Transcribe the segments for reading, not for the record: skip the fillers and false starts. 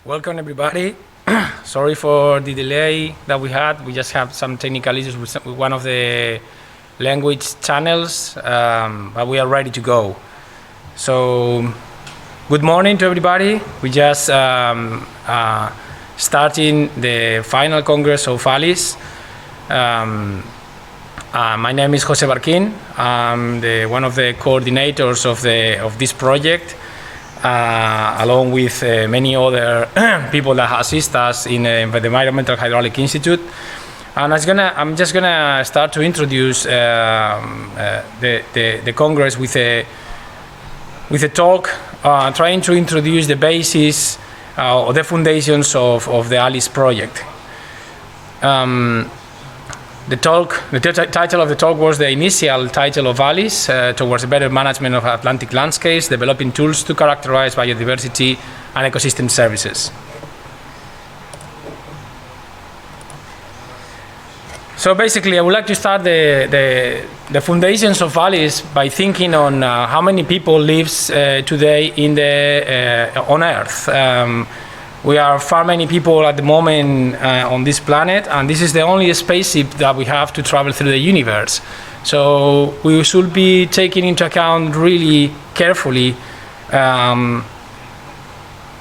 Welcome everybody. Sorry for the delay that we had. We just have some technical issues with one of the language channels, but we are ready to go. So, good morning to everybody. We just starting the final Congress of ALICE. My name is Jose Barquin. I'm one of the coordinators of this project. Along with many other people that assist us in the Environmental Hydraulic Institute. And I'm just gonna start to introduce the Congress with a talk trying to introduce the basis or the foundations of the ALICE project. The title of the talk was the initial title of ALICE, towards a better management of Atlantic landscapes, developing tools to characterize biodiversity and ecosystem services. So basically, I would like to start the foundations of ALICE by thinking on how many people lives today on Earth. We are far many people at the moment on this planet, and this is the only spaceship that we have to travel through the universe. So we should be taking into account really carefully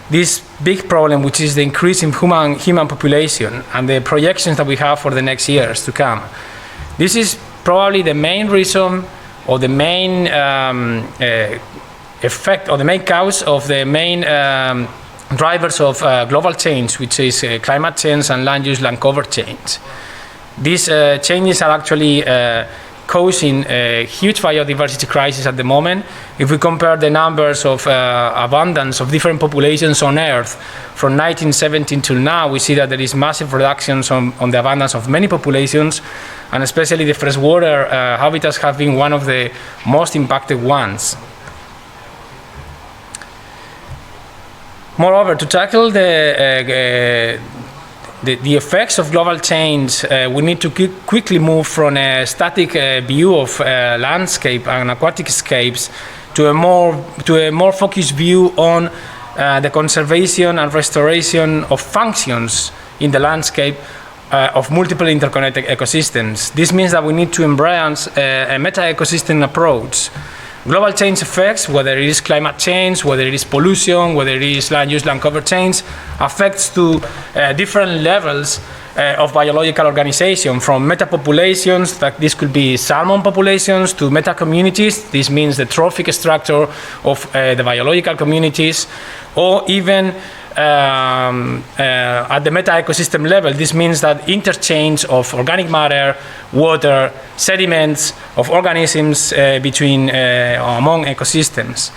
this big problem, which is the increase in human population and the projections that we have for the next years to come. This is probably the main reason or the main effect or the main cause of the main drivers of global change, which is climate change and land use, land cover change. These changes are actually causing a huge biodiversity crisis at the moment. If we compare the numbers of abundance of different populations on Earth from 1917 till now, we see that there is massive reductions on the abundance of many populations, and especially the freshwater habitats have been one of the most impacted ones. Moreover, to tackle the effects of global change, we need to quickly move from a static view of landscape and aquatic scapes to a more focused view on the conservation and restoration of functions in the landscape of multiple interconnected ecosystems. This means that we need to embrace a meta-ecosystem approach. Global change effects, whether it is climate change, whether it is pollution, whether it is land use, land cover change, affects to different levels of biological organization, from meta-populations, that this could be salmon populations, to meta-communities. This means the trophic structure of the biological communities, or even at the meta-ecosystem level. This means that interchange of organic matter, water, sediments, of organisms between among ecosystems.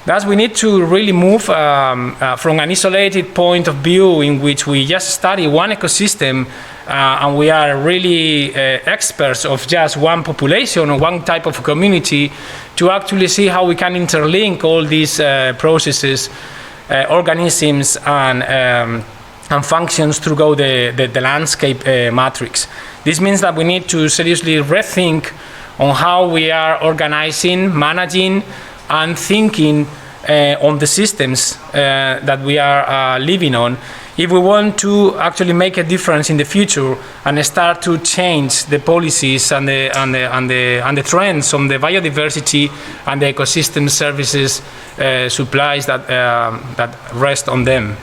Thus, we need to really move from an isolated point of view in which we just study one ecosystem and we are really experts of just one population or one type of community, to actually see how we can interlink all these processes, organisms and functions throughout the landscape matrix. This means that we need to seriously rethink on how we are organizing, managing, and thinking on the systems that we are living on, if we want to actually make a difference in the future and start to change the policies and the trends on the biodiversity and the ecosystem services supplies that rest on them.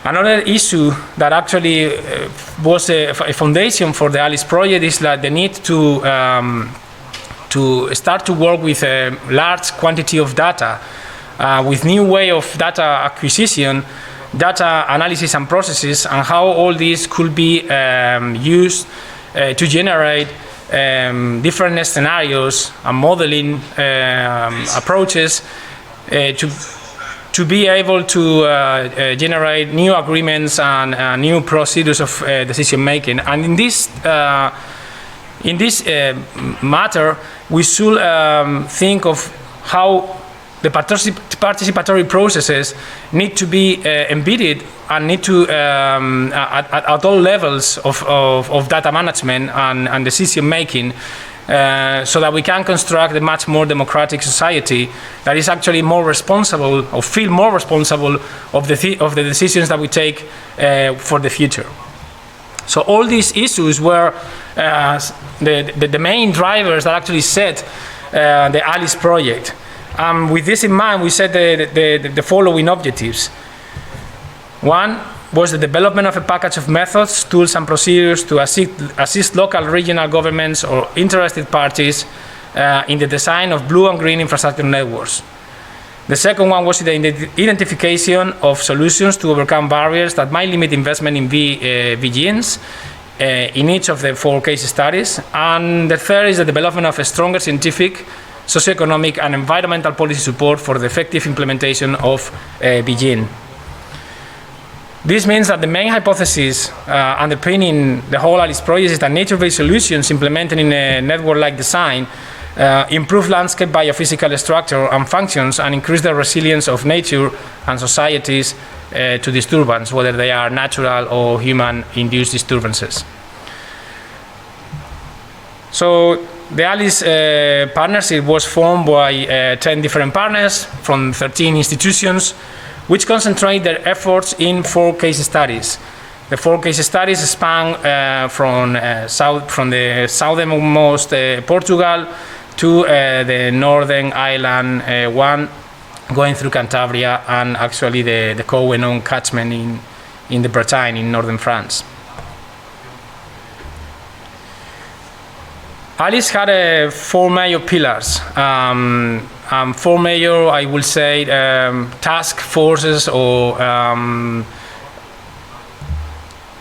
Another issue that actually was a foundation for the ALICE project is that the need to start to work with a large quantity of data, with new way of data acquisition, data analysis and processes, and how all these could be used to generate different scenarios and modeling approaches to be able to generate new agreements and new procedures of decision making. And in this matter, we should think of how the participatory processes need to be embedded and need to, at all levels of data management and decision making, so that we can construct a much more democratic society that is actually more responsible, or feel more responsible of the decisions that we take for the future. So all these issues were the main drivers that actually set the ALICE project. With this in mind, we set the following objectives. One was the development of a package of methods, tools, and procedures to assist local, regional governments or interested parties in the design of blue and green infrastructure networks. The second one was the identification of solutions to overcome barriers that might limit investment in BGINs in each of the 4 case studies. And the third is the development of a stronger scientific, socioeconomic, and environmental policy support for the effective implementation of BGIN. This means that the main hypothesis underpinning the whole ALICE project is that nature-based solutions implemented in a network-like design improve landscape biophysical structure and functions and increase the resilience of nature and societies to disturbance, whether they are natural or human-induced disturbances. So the ALICE partnership was formed by 10 different partners from 13 institutions, which concentrate their efforts in 4 case studies. The 4 case studies span from the southernmost Portugal to the northern island one, going through Cantabria and actually the Co-Enon catchment in the Bretagne in northern France. ALICE had 4 major pillars. 4 major, I will say, task forces or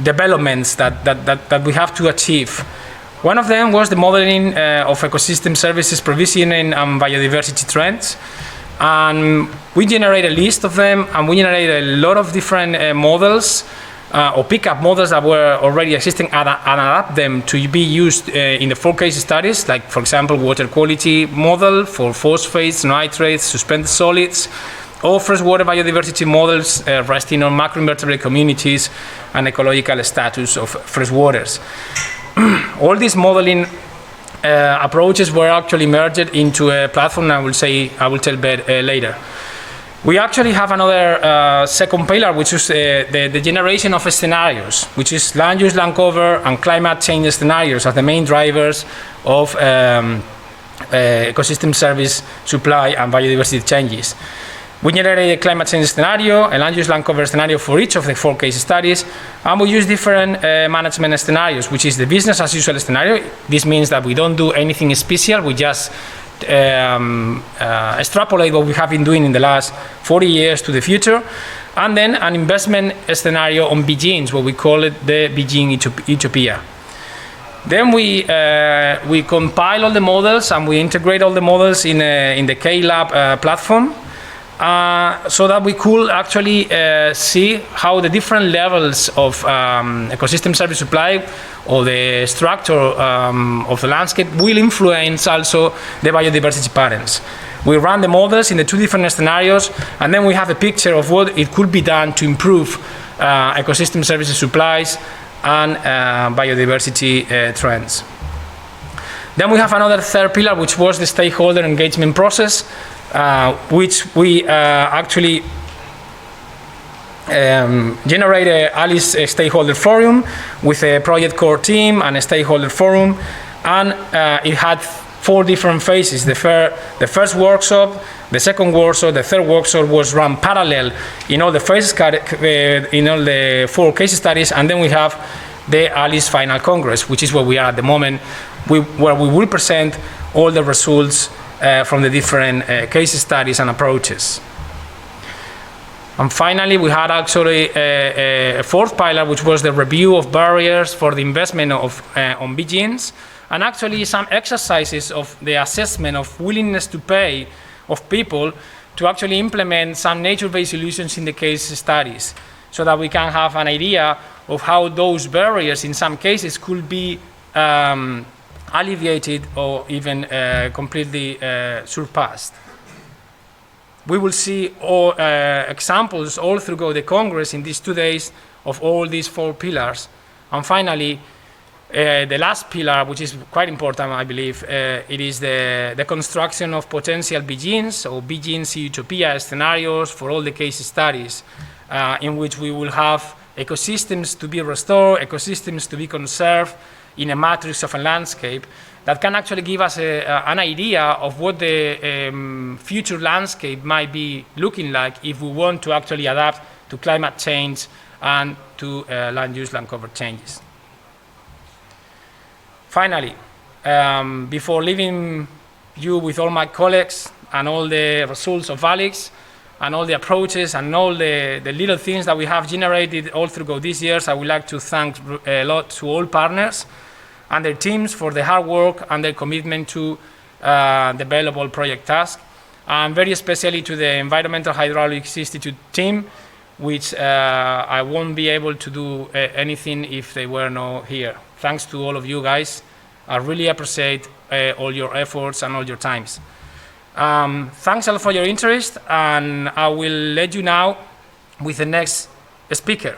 developments that we have to achieve. One of them was the modeling of ecosystem services provisioning and biodiversity trends. And we generated a list of them, and we generated a lot of different models or pick-up models that were already existing and adapt them to be used in the 4 case studies, like, for example, water quality model for phosphates, nitrates, suspended solids, or freshwater biodiversity models resting on macroinvertebrate communities and ecological status of freshwaters. All these modeling approaches were actually merged into a platform. I will tell later. We actually have another second pillar, which is the generation of scenarios, which is land use, land cover, and climate change scenarios as the main drivers of ecosystem service supply and biodiversity changes. We generated a climate change scenario, a land use, land cover scenario for each of the 4 case studies, and we use different management scenarios, which is the business as usual scenario. This means that we don't do anything special, we just extrapolate what we have been doing in the last 40 years to the future, and then an investment scenario on BGINs, what we call it the BGIN Utopia. Then we compile all the models and we integrate all the models in the K-Lab platform, so that we could actually see how the different levels of ecosystem service supply or the structure of the landscape will influence also the biodiversity patterns. We run the models in the 2 different scenarios, and then we have a picture of what it could be done to improve ecosystem services supplies and biodiversity trends. Then we have another third pillar, which was the stakeholder engagement process, which we actually generate a ALICE stakeholder forum with a project core team and a stakeholder forum, and it had 4 different phases. The first workshop, the second workshop, the third workshop was run parallel in all the phases, in all the 4 case studies, and then we have the ALICE final congress, which is where we are at the moment, where we will present all the results from the different case studies and approaches. And finally, we had actually a 4th pillar, which was the review of barriers for the investment on BGINs, and actually some exercises of the assessment of willingness to pay of people to actually implement some nature-based solutions in the case studies, so that we can have an idea of how those barriers in some cases could be alleviated or even completely surpassed. We will see all examples all through the Congress in these 2 days of all these 4 pillars. And finally, The last pillar, which is quite important, I believe, it is the construction of potential BGINs or BGINs utopia scenarios for all the case studies, in which we will have ecosystems to be restored, ecosystems to be conserved in a matrix of a landscape that can actually give us an idea of what the future landscape might be looking like if we want to actually adapt to climate change and to land use, land cover changes. Finally, before leaving you with all my colleagues and all the results of ALEX and all the approaches and all the little things that we have generated all through these years, I would like to thank a lot to all partners and their teams for the hard work and their commitment to the available project task, and very especially to the Environmental Hydraulics Institute team, which I won't be able to do anything if they were not here. Thanks to all of you guys. I really appreciate all your efforts and all your times. Thanks a lot for your interest, and I will let you now with the next speaker.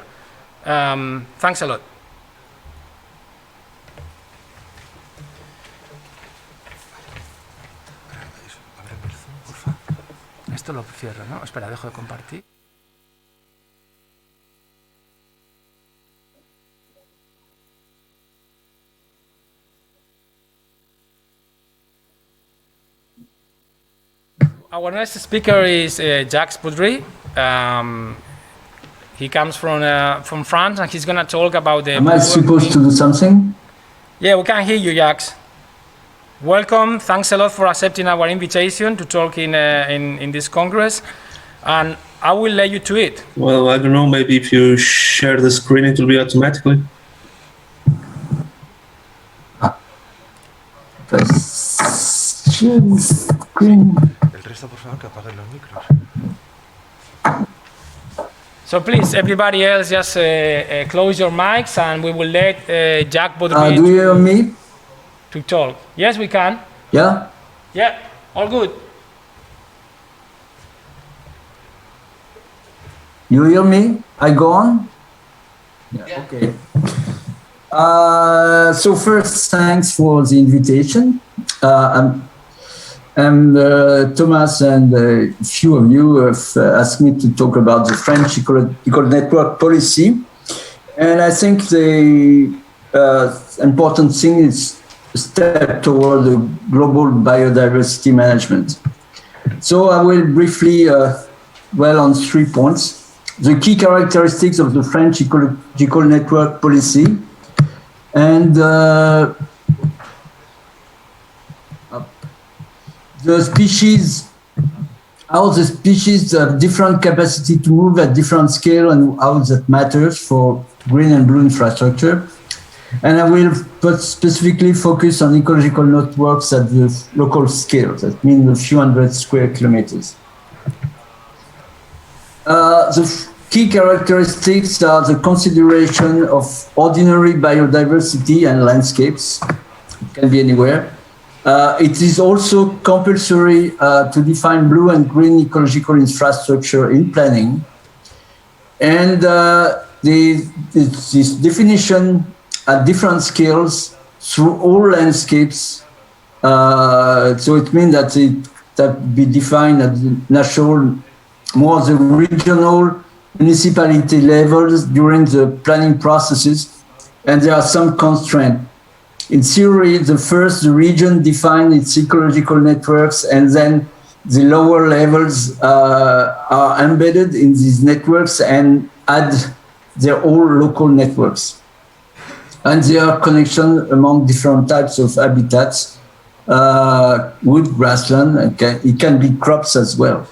Thanks a lot. Esto lo cierro, ¿no? Espera, dejo de compartir. Our next speaker is Jacques Boudry. He comes from France, and he's going to talk about the... Am I supposed to do something? Yeah, we can hear you, Jacques. Welcome. Thanks a lot for accepting our invitation to talk in this Congress. And I will let you to it. Well, I don't know. Maybe if you share the screen, it will be automatically. Screen. So please, everybody else, just close your mics, and we will let Jacques Baudry do you hear me? To talk. Yes, we can. Yeah? Yeah, all good. You hear me? I go on? Yeah. Okay. So first, thanks for the invitation. And Thomas and a few of you have asked me to talk about the French ecological network policy. And I think the important thing is a step toward the global biodiversity management. So I will briefly dwell on 3 points. The key characteristics of the French ecological network policy, and the species, how the species have different capacity to move at different scale, and how that matters for green and blue infrastructure. And I will specifically focus on ecological networks at the local scale, that means a few hundred square kilometers. The key characteristics are the consideration of ordinary biodiversity and landscapes. It can be anywhere. It is also compulsory to define blue and green ecological infrastructure in planning. And this definition at different scales through all landscapes. So it means that it be defined at the national, more the regional, municipality levels during the planning processes. And there are some constraints. In theory, the region defines its ecological networks, and then the lower levels are embedded in these networks and add their own local networks. And there are connections among different types of habitats, wood, grassland, and it can be crops as well.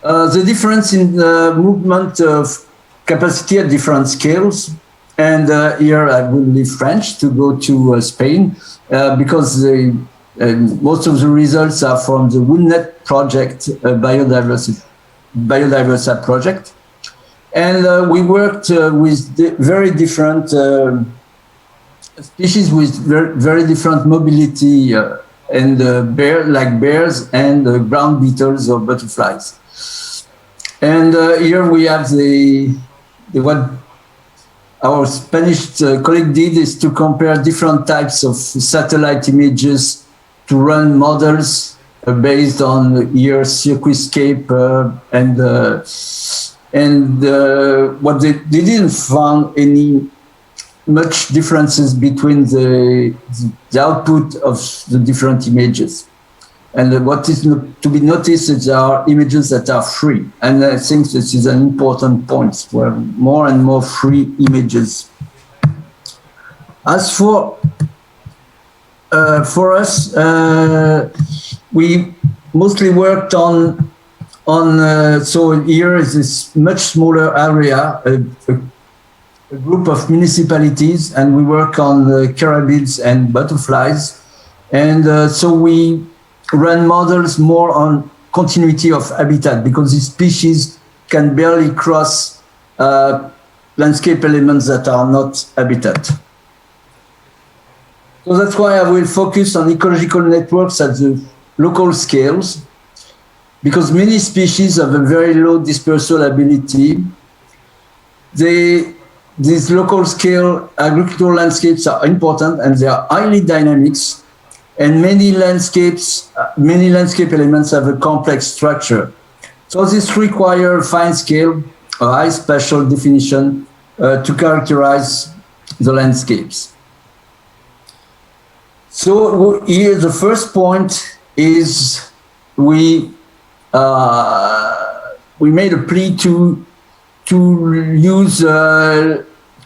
The difference in the movement of capacity at different scales. And here I will leave French to go to Spain because most of the results are from the WoodNet project, Biodiversity project. And we worked with very different species with very different mobility and like bears and ground beetles or butterflies. And here we have the one. our Spanish colleague did is to compare different types of satellite images to run models based on Earth circumscape and what they didn't find any much differences between the output of the different images. And what is to be noticed is there are images that are free. And I think this is an important point, where more and more free images. As for us, we mostly worked on so here is this much smaller area, a group of municipalities, and we work on carabids and butterflies. And so we run models more on continuity of habitat, because these species can barely cross landscape elements that are not habitat. So that's why I will focus on ecological networks at the local scales, because many species have a very low dispersal ability. These local scale agricultural landscapes are important, and they are highly dynamic. And many landscape elements have a complex structure. So this requires fine scale, a high spatial definition to characterize the landscapes. So here the first point is we made a plea to use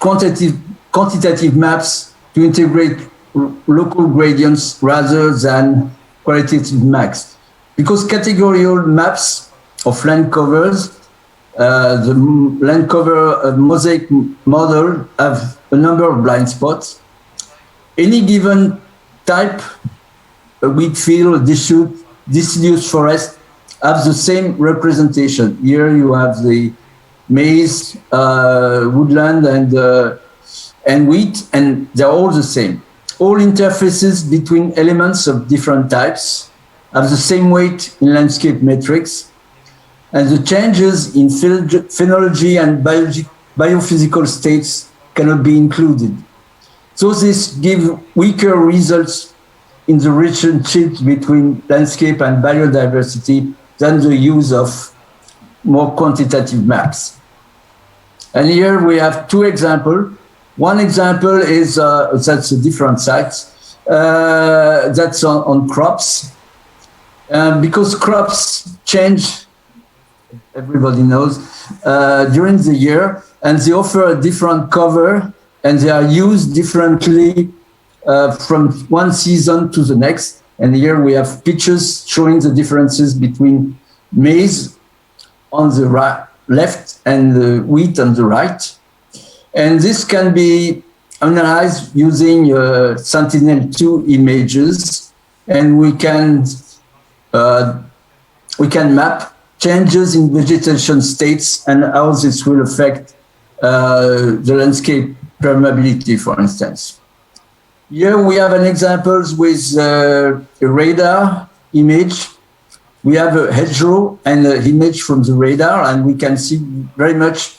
quantitative maps to integrate local gradients rather than qualitative maps, because categorical maps of land covers, the land cover mosaic model have a number of blind spots. Any given type, wheat field, deciduous forest, have the same representation. Here you have the maize, woodland, and wheat, and they're all the same. All interfaces between elements of different types have the same weight in landscape metrics, and the changes in phenology and biophysical states cannot be included. So this gives weaker results in the relationship between landscape and biodiversity than the use of more quantitative maps. And here we have two examples. One example is, that's a different site, that's on crops. Because crops change, everybody knows, during the year, and they offer a different cover, and they are used differently from one season to the next. And here we have pictures showing the differences between maize on the left and wheat on the right. And this can be analyzed using Sentinel-2 images, and we can map changes in vegetation states and how this will affect the landscape permeability, for instance. Here we have an example with a radar image. We have a hedgerow and an image from the radar, and we can see very much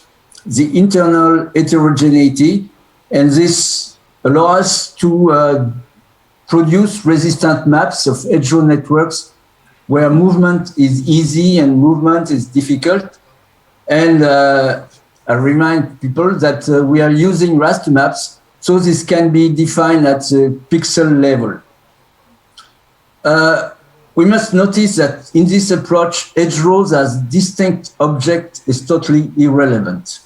the internal heterogeneity, and this allows us to produce resistant maps of hedgerow networks where movement is easy and movement is difficult. And I remind people that we are using raster maps, so this can be defined at the pixel level. We must notice that in this approach, hedgerows as distinct object is totally irrelevant.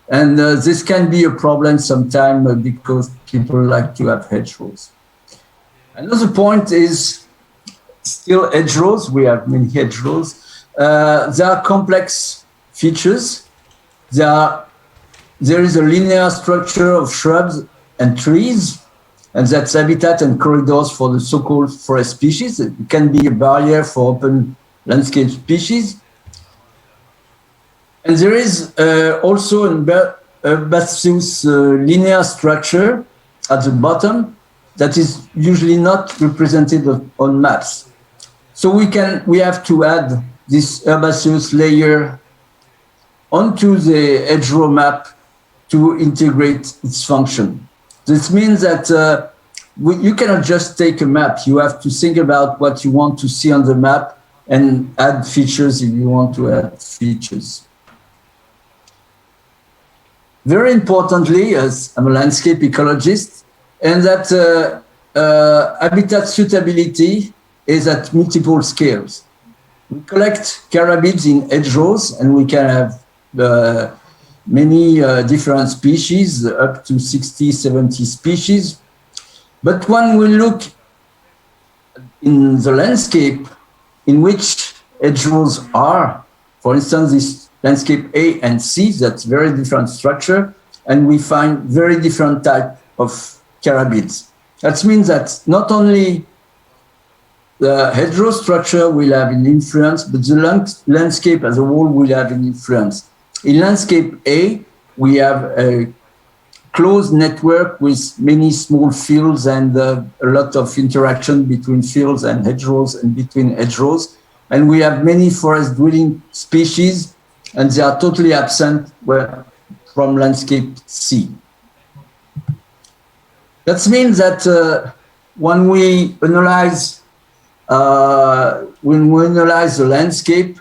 And this can be a problem sometimes because people like to have hedgerows. Another point is still hedgerows. We have many hedgerows. There are complex features. There is a linear structure of shrubs and trees, and that's habitat and corridors for the so-called forest species. It can be a barrier for open landscape species. And there is also a herbaceous linear structure at the bottom that is usually not represented on maps. So we have to add this herbaceous layer onto the hedgerow map to integrate its function. This means that you cannot just take a map. You have to think about what you want to see on the map and add features if you want to add features. Very importantly, as I'm a landscape ecologist, and that habitat suitability is at multiple scales. We collect carabids in hedgerows, and we can have many different species, up to 60, 70 species. But when we look in the landscape in which hedgerows are, for instance, this landscape A and C, that's very different structure, and we find very different type of carabids. That means that not only the hedgerow structure will have an influence, but the landscape as a whole will have an influence. In landscape A, we have a closed network with many small fields and a lot of interaction between fields and hedgerows and between hedgerows. And we have many forest dwelling species, and they are totally absent from landscape C. That means that when we analyze the landscape,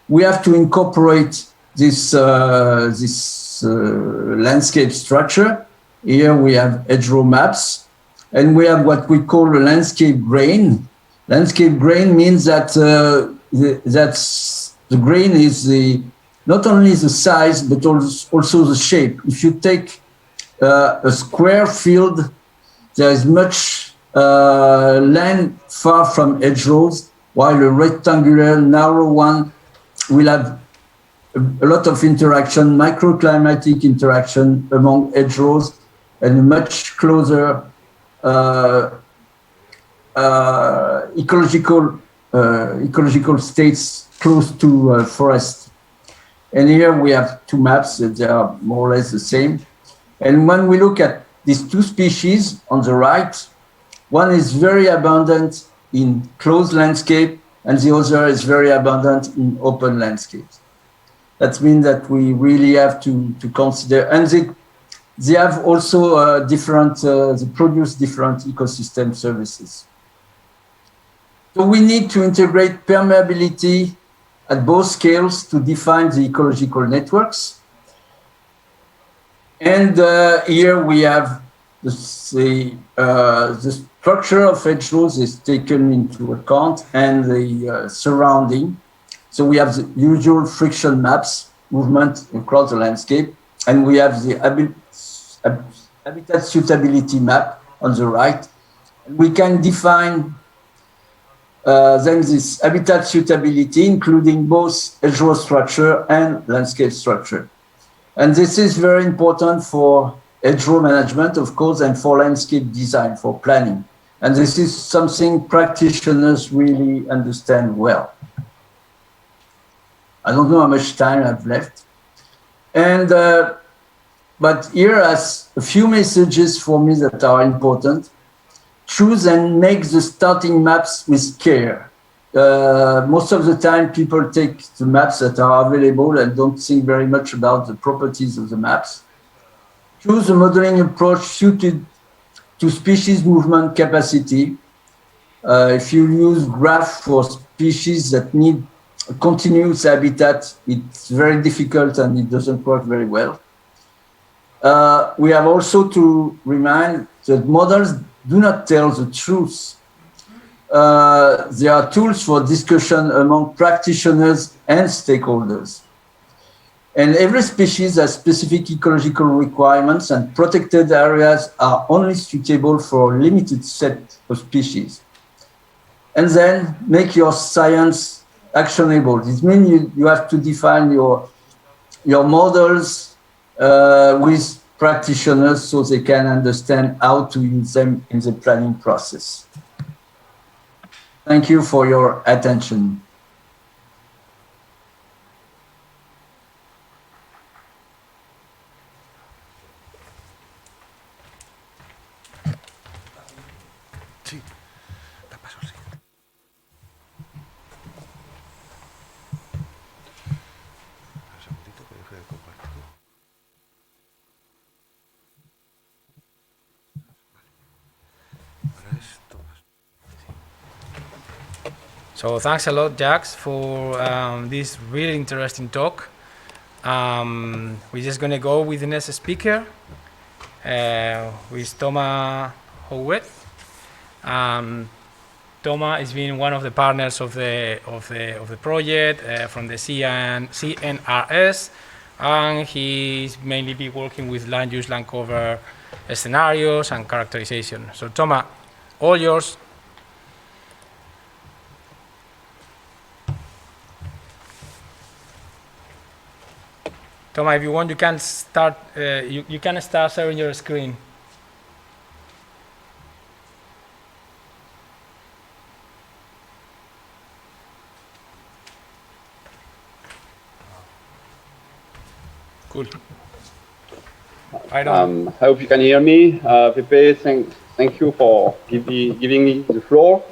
we have to incorporate this landscape structure. Here we have hedgerow maps, and we have what we call a landscape grain. Landscape grain means that the grain is not only the size, but also the shape. If you take a square field, there is much land far from hedgerows, while a rectangular, narrow one will have a lot of interaction, microclimatic interaction among hedgerows, and a much closer ecological states close to forest. And here we have two maps that they are more or less the same. And when we look at these two species on the right, one is very abundant in closed landscape, and the other is very abundant in open landscapes. That means that we really have to consider, and they have also they produce different ecosystem services. So we need to integrate permeability at both scales to define the ecological networks. And here we have the structure of hedgerows is taken into account, and the surrounding. So we have the usual friction maps, movement across the landscape, and we have the habitat suitability map on the right. We can define then this habitat suitability, including both hedgerow structure and landscape structure. And this is very important for hedgerow management, of course, and for landscape design, for planning. And this is something practitioners really understand well. I don't know how much time I've left. And, but here are a few messages for me that are important. Choose and make the starting maps with care. Most of the time, people take the maps that are available and don't think very much about the properties of the maps. Choose a modeling approach suited to species movement capacity. If you use graph for species that need a continuous habitat, it's very difficult and it doesn't work very well. We have also to remind that models do not tell the truth. They are tools for discussion among practitioners and stakeholders. And every species has specific ecological requirements, and protected areas are only suitable for a limited set of species. And then make your science actionable. This means you have to define your models with practitioners so they can understand how to use them in the planning process. Thank you for your attention. So thanks a lot, Jax, for this really interesting talk. We're just going to go with the next speaker, with Thomas Howet. Thomas has been one of the partners of the project from the CNRS, and he's mainly been working with land use, land cover scenarios and characterization. So Thomas, all yours. Thomas, if you want, you can start. You can start sharing your screen. Cool. I hope you can hear me. Pepe, thank you for giving me the floor.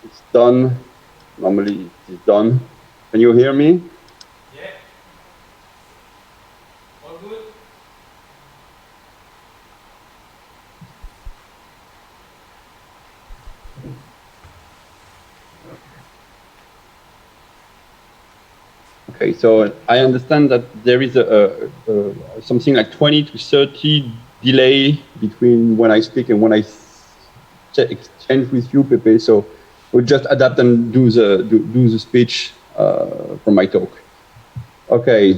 It's done. Normally it's done. Can you hear me? Yeah. All good? Okay, so I understand that there is something like 20 to 30 delay between when I speak and when I exchange with you, Pepe. So we'll just adapt and do the speech from my talk. Okay.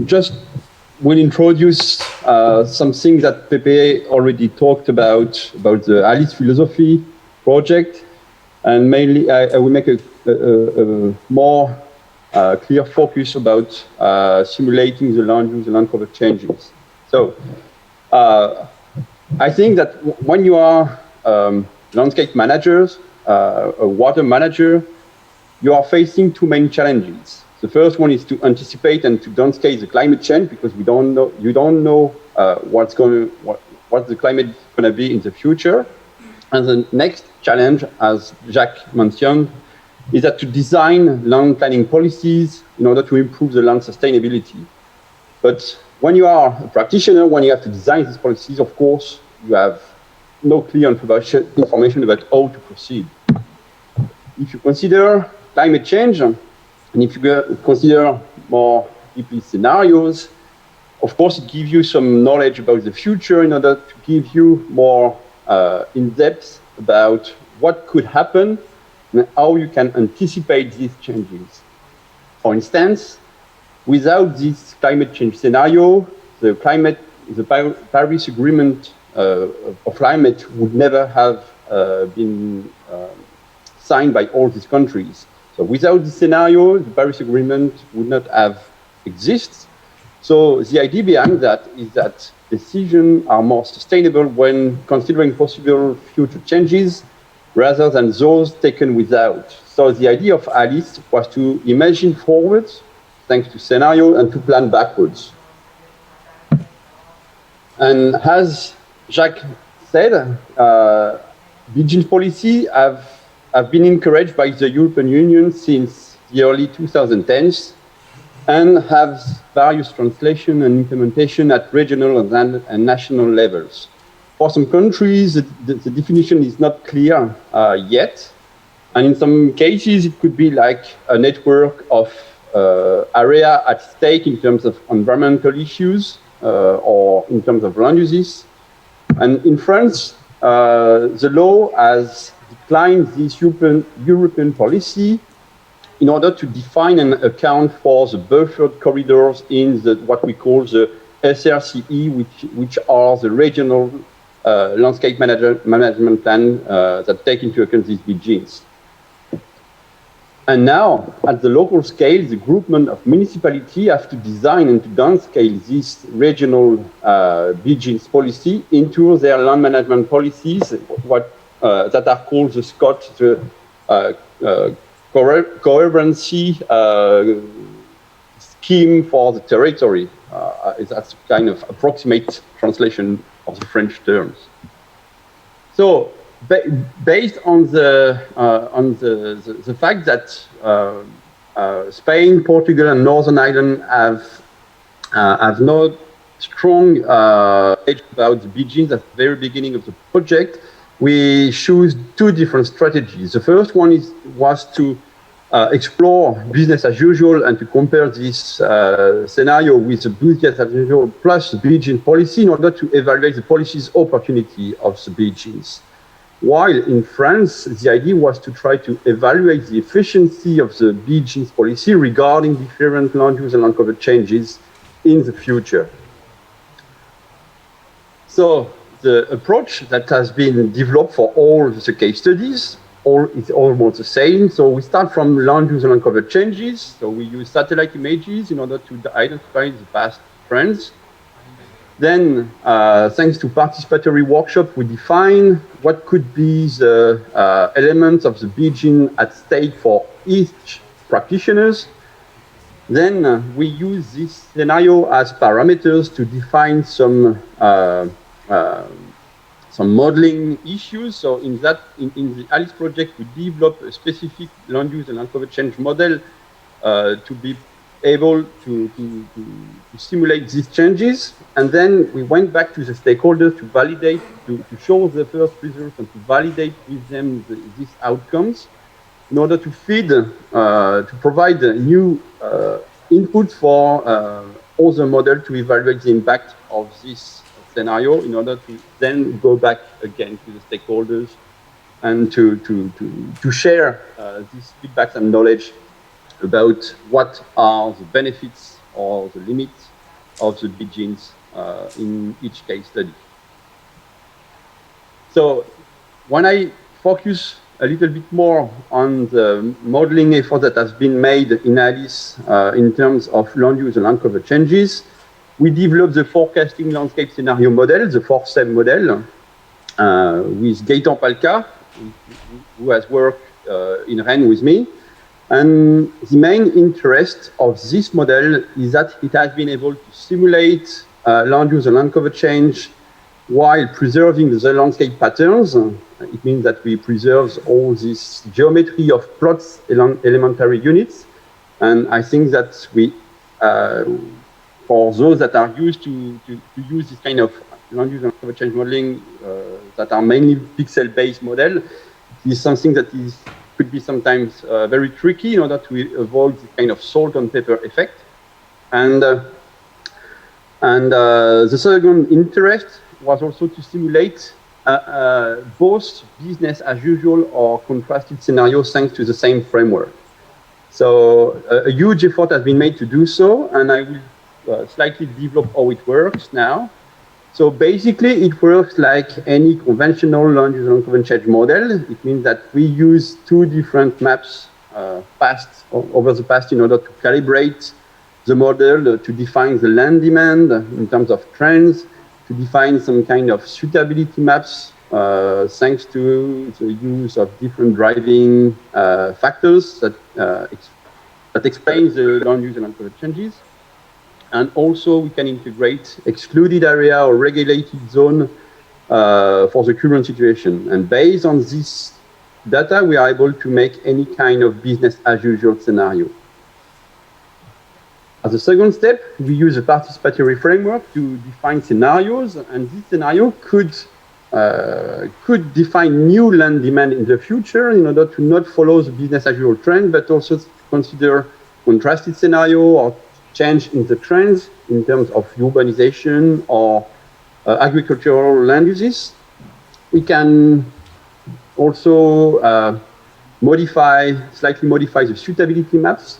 Just will introduce something that Pepe already talked about the Alice philosophy project. And mainly, I will make a more clear focus about simulating the land use and land cover changes. So, I think that when you are landscape managers, a water manager, you are facing two main challenges. The first one is to anticipate and to downscale the climate change, because you don't know what the climate is going to be in the future. And the next challenge, as Jacques mentioned, is that to design land planning policies in order to improve the land sustainability. But when you are a practitioner, when you have to design these policies, of course, you have no clear information about how to proceed. If you consider climate change, and if you consider more deeply scenarios, of course, it gives you some knowledge about the future in order to give you more in-depth about what could happen and how you can anticipate these changes. For instance, without this climate change scenario, the Paris Agreement of climate would never have been signed by all these countries. So without this scenario, the Paris Agreement would not have existed. So the idea behind that is that decisions are more sustainable when considering possible future changes rather than those taken without. So the idea of Alice was to imagine forward, thanks to scenario, and to plan backwards. And as Jacques said, BGINs policy have been encouraged by the European Union since the early 2010s and have various translation and implementation at regional and national levels. For some countries, the definition is not clear yet. And in some cases, it could be like a network of area at stake in terms of environmental issues or in terms of land uses. And in France, the law has declined this European policy in order to define and account for the buffered corridors in what we call the SRCE, which are the regional landscape management plan that take into account these BGINs. And now, at the local scale, the groupment of municipalities have to design and to downscale this regional BGINs policy into their land management policies, that are called the SCOT, the coherency scheme for the territory. That's kind of approximate translation of the French terms. So, based on the fact that Spain, Portugal, and Northern Ireland have no strong knowledge about the BGINs at the very beginning of the project, we chose two different strategies. The first one was to explore business as usual and to compare this scenario with the business as usual plus the BGIN policy in order to evaluate the policy's opportunity of the BGINs. While in France, the idea was to try to evaluate the efficiency of the BGINs policy regarding different land use and land cover changes in the future. So the approach that has been developed for all the case studies is almost the same. So we start from land use and land cover changes. So we use satellite images in order to identify the past trends. Then, thanks to participatory workshop, we define what could be the elements of the BGIN at stake for each practitioners. Then we use this scenario as parameters to define some modeling issues. So in the ALICE project, we developed a specific land use and land cover change model to be able to simulate these changes. And then we went back to the stakeholders to validate, to show the first results and to validate with them these outcomes in order to feed, to provide new input for other model to evaluate the impact of this scenario in order to then go back again to the stakeholders and to share these feedbacks and knowledge about what are the benefits or the limits of the BGINs in each case study. So when I focus a little bit more on the modeling effort that has been made in ALICE in terms of land use and land cover changes, we developed the forecasting landscape scenario model, the FORSEM model, with Gaëtan Palka, who has worked in Rennes with me. And the main interest of this model is that it has been able to simulate land use and land cover change while preserving the landscape patterns. It means that we preserve all this geometry of plots, elementary units. And I think that we, for those that are used to use this kind of land use and land cover change modeling that are mainly pixel-based model, it is something that could be sometimes very tricky in order to avoid the kind of salt on pepper effect. And the second interest was also to simulate both business as usual or contrasted scenarios thanks to the same framework. So a huge effort has been made to do so, and I will slightly develop how it works now. So basically, it works like any conventional land use and land cover change model. It means that we use two different maps over the past in order to calibrate the model, to define the land demand in terms of trends, to define some kind of suitability maps thanks to the use of different driving factors that explain the land use and land cover changes. And also we can integrate excluded area or regulated zone for the current situation. And based on this data, we are able to make any kind of business as usual scenario. As a second step, we use a participatory framework to define scenarios, and this scenario could define new land demand in the future in order to not follow the business as usual trend, but also consider contrasted scenario or change in the trends in terms of urbanization or agricultural land uses. We can also slightly modify the suitability maps,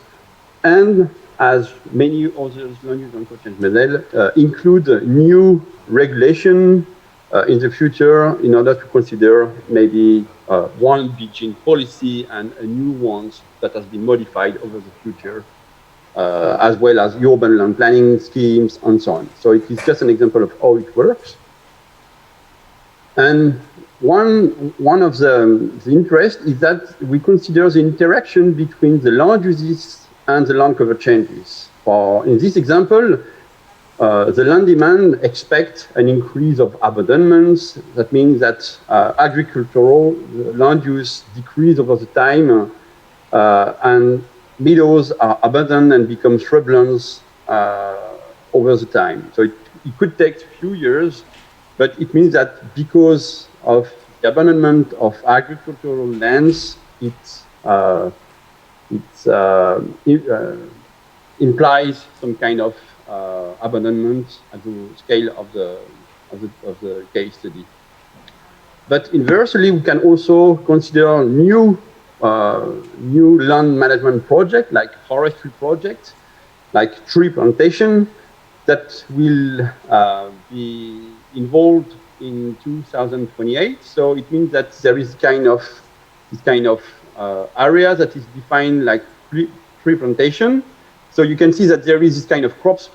and as many other land use and change models, include new regulation in the future in order to consider maybe one BGIN policy and a new one that has been modified over the future, as well as urban land planning schemes and so on. So it is just an example of how it works. And one of the interest is that we consider the interaction between the land uses and the land cover changes. In this example, the land demand expects an increase of abandonments. That means that agricultural land use decrease over the time, and meadows are abandoned and become shrublands over the time. So it could take a few years, but it means that because of the abandonment of agricultural lands, it implies some kind of abandonment at the scale of the case study. But inversely, we can also consider new land management projects, like forestry projects, like tree plantation, that will be involved in 2028. So it means that there is this kind of area that is defined like tree plantation. So you can see that there is this kind of crops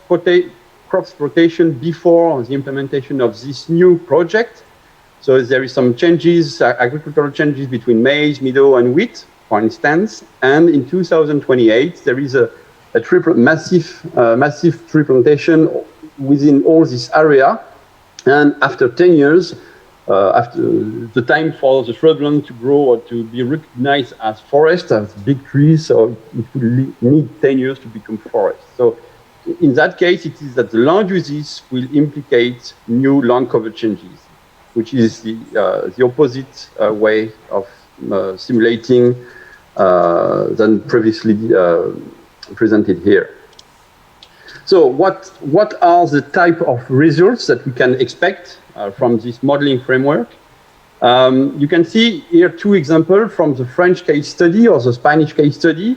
rotation before the implementation of this new project. So there is some changes, agricultural changes between maize, meadow, and wheat, for instance. And in 2028, there is a massive tree plantation within all this area. And after 10 years, after the time for the shrubland to grow or to be recognized as forest, as big trees, so it will need 10 years to become forest. So in that case, it is that the land uses will implicate new land cover changes, which is the opposite way of simulating than previously presented here. So what are the type of results that we can expect from this modeling framework? You can see here two examples from the French case study or the Spanish case study.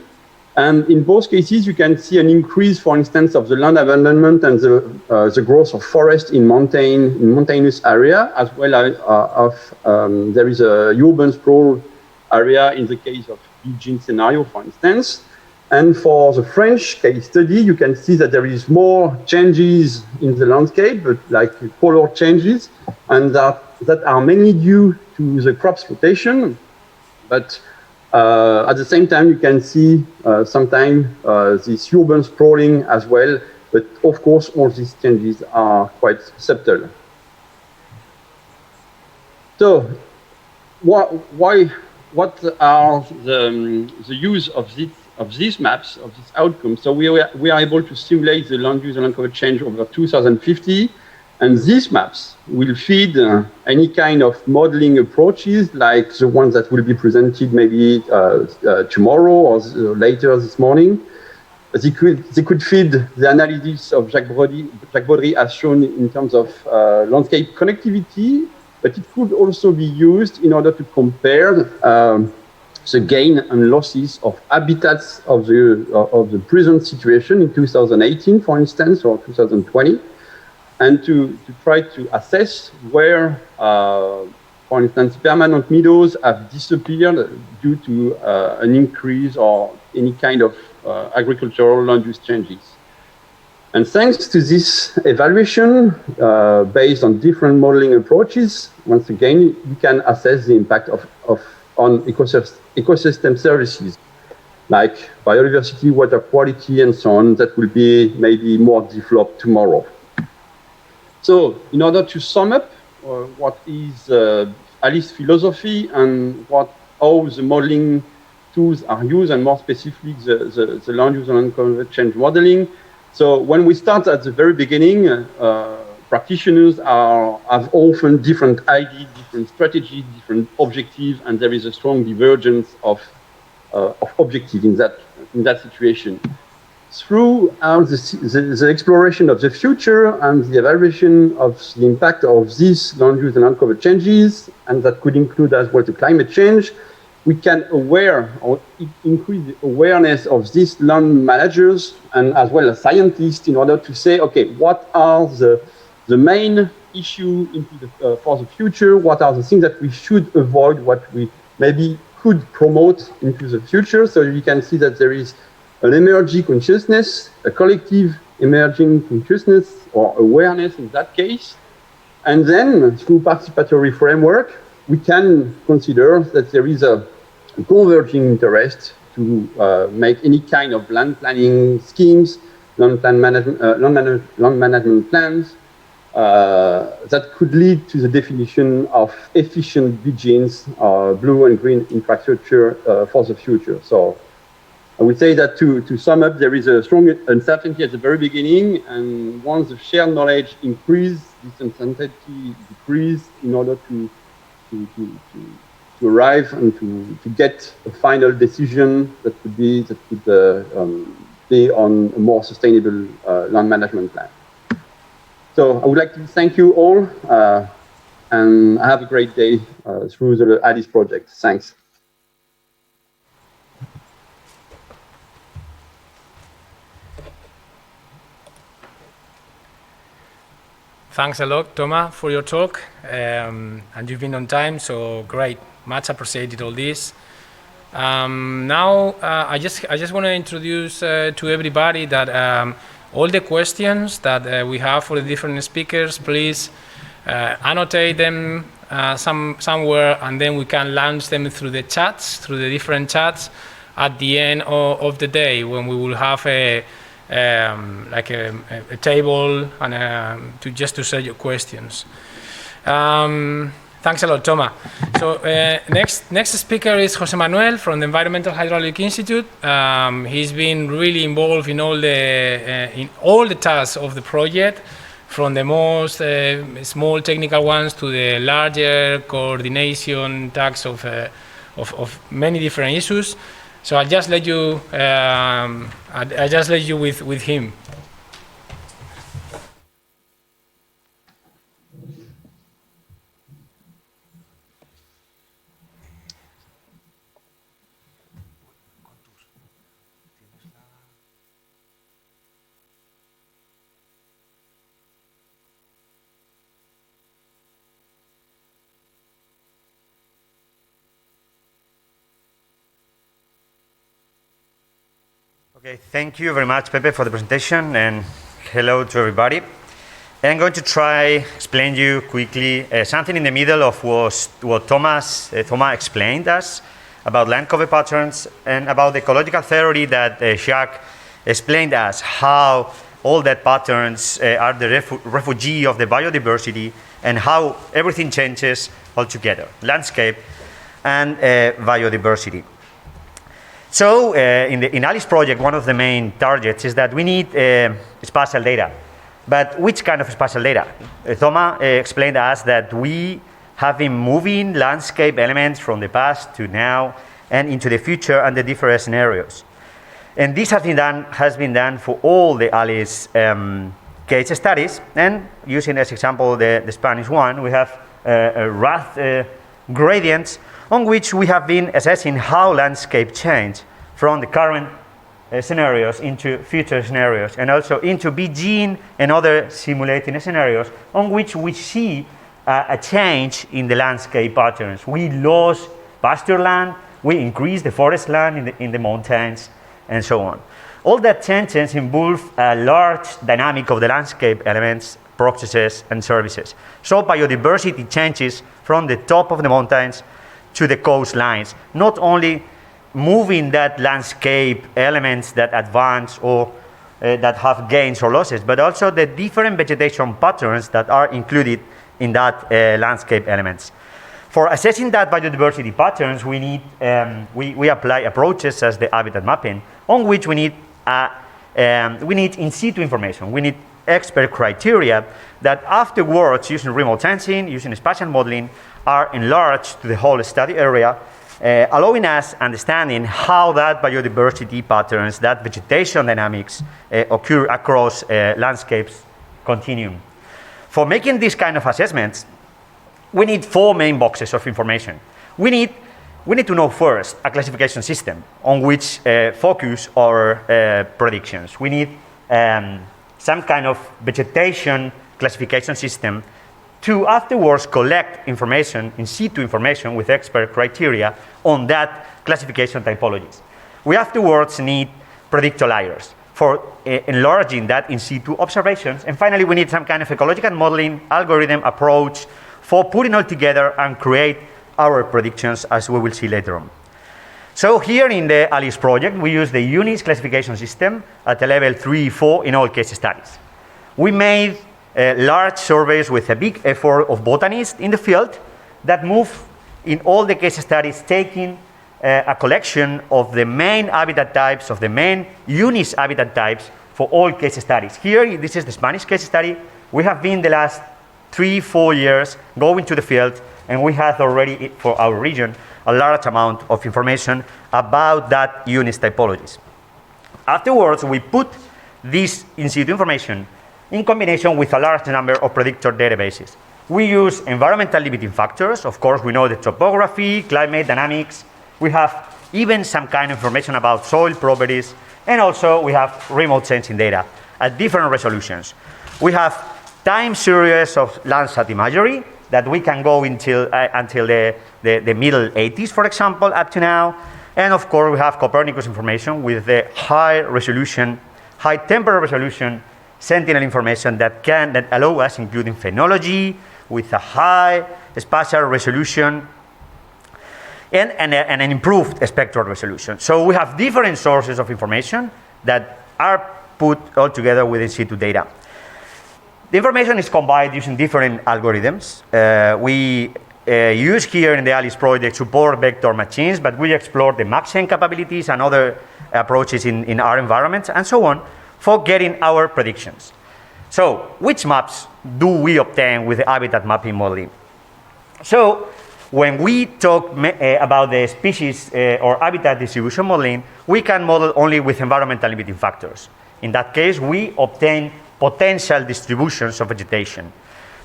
And in both cases, you can see an increase, for instance, of the land abandonment and the growth of forest in mountainous area, as well as there is a urban sprawl area in the case of BGIN scenario, for instance. And for the French case study, you can see that there is more changes in the landscape, but like color changes, and that are mainly due to the crops rotation. But at the same time, you can see sometimes this urban sprawling as well. But of course, all these changes are quite subtle. So, what are the use of these maps, of these outcomes? So we are able to simulate the land use and land cover change over 2050. And these maps will feed any kind of modeling approaches, like the ones that will be presented maybe tomorrow or later this morning. They could feed the analysis of Jacques Baudry as shown in terms of landscape connectivity, but it could also be used in order to compare the gain and losses of habitats of the present situation in 2018, for instance, or 2020. And to try to assess where, for instance, permanent meadows have disappeared due to an increase or any kind of agricultural land use changes. And thanks to this evaluation, based on different modeling approaches, once again, we can assess the impact on ecosystem services, like biodiversity, water quality, and so on, that will be maybe more developed tomorrow. So, in order to sum up what is Alice's philosophy and how the modeling tools are used, and more specifically the land use and land cover change modeling. So, when we start at the very beginning, practitioners have often different ideas, different strategies, different objectives, and there is a strong divergence of objective in that situation. Throughout the exploration of the future and the evaluation of the impact of these land use and land cover changes, and that could include as well the climate change, we can increase the awareness of these land managers and as well as scientists in order to say, okay, what are the main issue for the future? What are the things that we should avoid? What we maybe could promote into the future? So you can see that there is an emerging consciousness, a collective emerging consciousness or awareness in that case. And then through participatory framework, we can consider that there is a converging interest to make any kind of land planning schemes, land management plans that could lead to the definition of efficient BGINs, blue and green infrastructure for the future. So I would say that to sum up, there is a strong uncertainty at the very beginning, and once the shared knowledge increases, this uncertainty decreases in order to arrive and to get a final decision that could be on a more sustainable land management plan. So I would like to thank you all, and have a great day through the ALICE project. Thanks. Thanks a lot, Thomas, for your talk. And you've been on time, so great. Much appreciated all this. Now, I just want to introduce to everybody that all the questions that we have for the different speakers, please annotate them somewhere, and then we can launch them through the chats, through the different chats at the end of the day, when we will have a table and to share your questions. Thanks a lot, Thomas. So next speaker is Jose Manuel from the Environmental Hydrologic Institute. He's been really involved in all the tasks of the project, from the most small technical ones to the larger coordination tasks of many different issues. So I'll just let you with him. Okay, thank you very much, Pepe, for the presentation, and hello to everybody. I'm going to try explain you quickly something in the middle of what Thomas explained us about land cover patterns and about the ecological theory that Jacques explained us, how all that patterns are the refugee of the biodiversity and how everything changes altogether, landscape and biodiversity. So in ALICE project, one of the main targets is that we need spatial data. But which kind of spatial data? Thomas explained to us that we have been moving landscape elements from the past to now and into the future and the different scenarios. And this has been done for all the ALICE case studies. And using as example the Spanish one, we have RAD gradients on which we have been assessing how landscape change from the current scenarios into future scenarios, and also into BGIN and other simulating scenarios on which we see a change in the landscape patterns. We lost pasture land, we increased the forest land in the mountains, and so on. All that changes involve a large dynamic of the landscape elements, processes, and services. So biodiversity changes from the top of the mountains to the coastlines, not only moving that landscape elements that advance or that have gains or losses, but also the different vegetation patterns that are included in that landscape elements. For assessing that biodiversity patterns, we need we apply approaches as the habitat mapping, on which we need in situ information. We need expert criteria that afterwards, using remote sensing, using spatial modeling, are enlarged to the whole study area, allowing us understanding how that biodiversity patterns, that vegetation dynamics occur across landscapes continuum. For making these kind of assessments, we need 4 main boxes of information. We need to know first a classification system on which focus our predictions. We need some kind of vegetation classification system to afterwards collect information, in situ information with expert criteria on that classification typologies. We afterwards need predictor layers for enlarging that in situ observations. And finally, we need some kind of ecological modeling algorithm approach for putting all together and create our predictions, as we will see later on. So here in the ALICE project, we use the UNIS classification system at a level 3-4 in all case studies. We made large surveys with a big effort of botanists in the field that move in all the case studies, taking a collection of the main habitat types, of the main UNIS habitat types for all case studies. Here, this is the Spanish case study. We have been the last 3-4 years going to the field, and we have already, for our region, a large amount of information about that UNIS typologies. Afterwards, we put this in situ information in combination with a large number of predictor databases. We use environmental limiting factors. Of course, we know the topography, climate dynamics. We have even some kind of information about soil properties. And also, we have remote sensing data at different resolutions. We have time series of Landsat imagery that we can go until the middle 80s, for example, up to now. And of course, we have Copernicus information with the high resolution, high temporal resolution Sentinel information that allow us, including phenology, with a high spatial resolution and an improved spectral resolution. So we have different sources of information that are put all together with in situ data. The information is combined using different algorithms. We use here in the ALICE project support vector machines, but we explore the MapSen capabilities and other approaches in our environments and so on for getting our predictions. So which maps do we obtain with the habitat mapping modeling? So when we talk about the species or habitat distribution modeling, we can model only with environmental limiting factors. In that case, we obtain potential distributions of vegetation.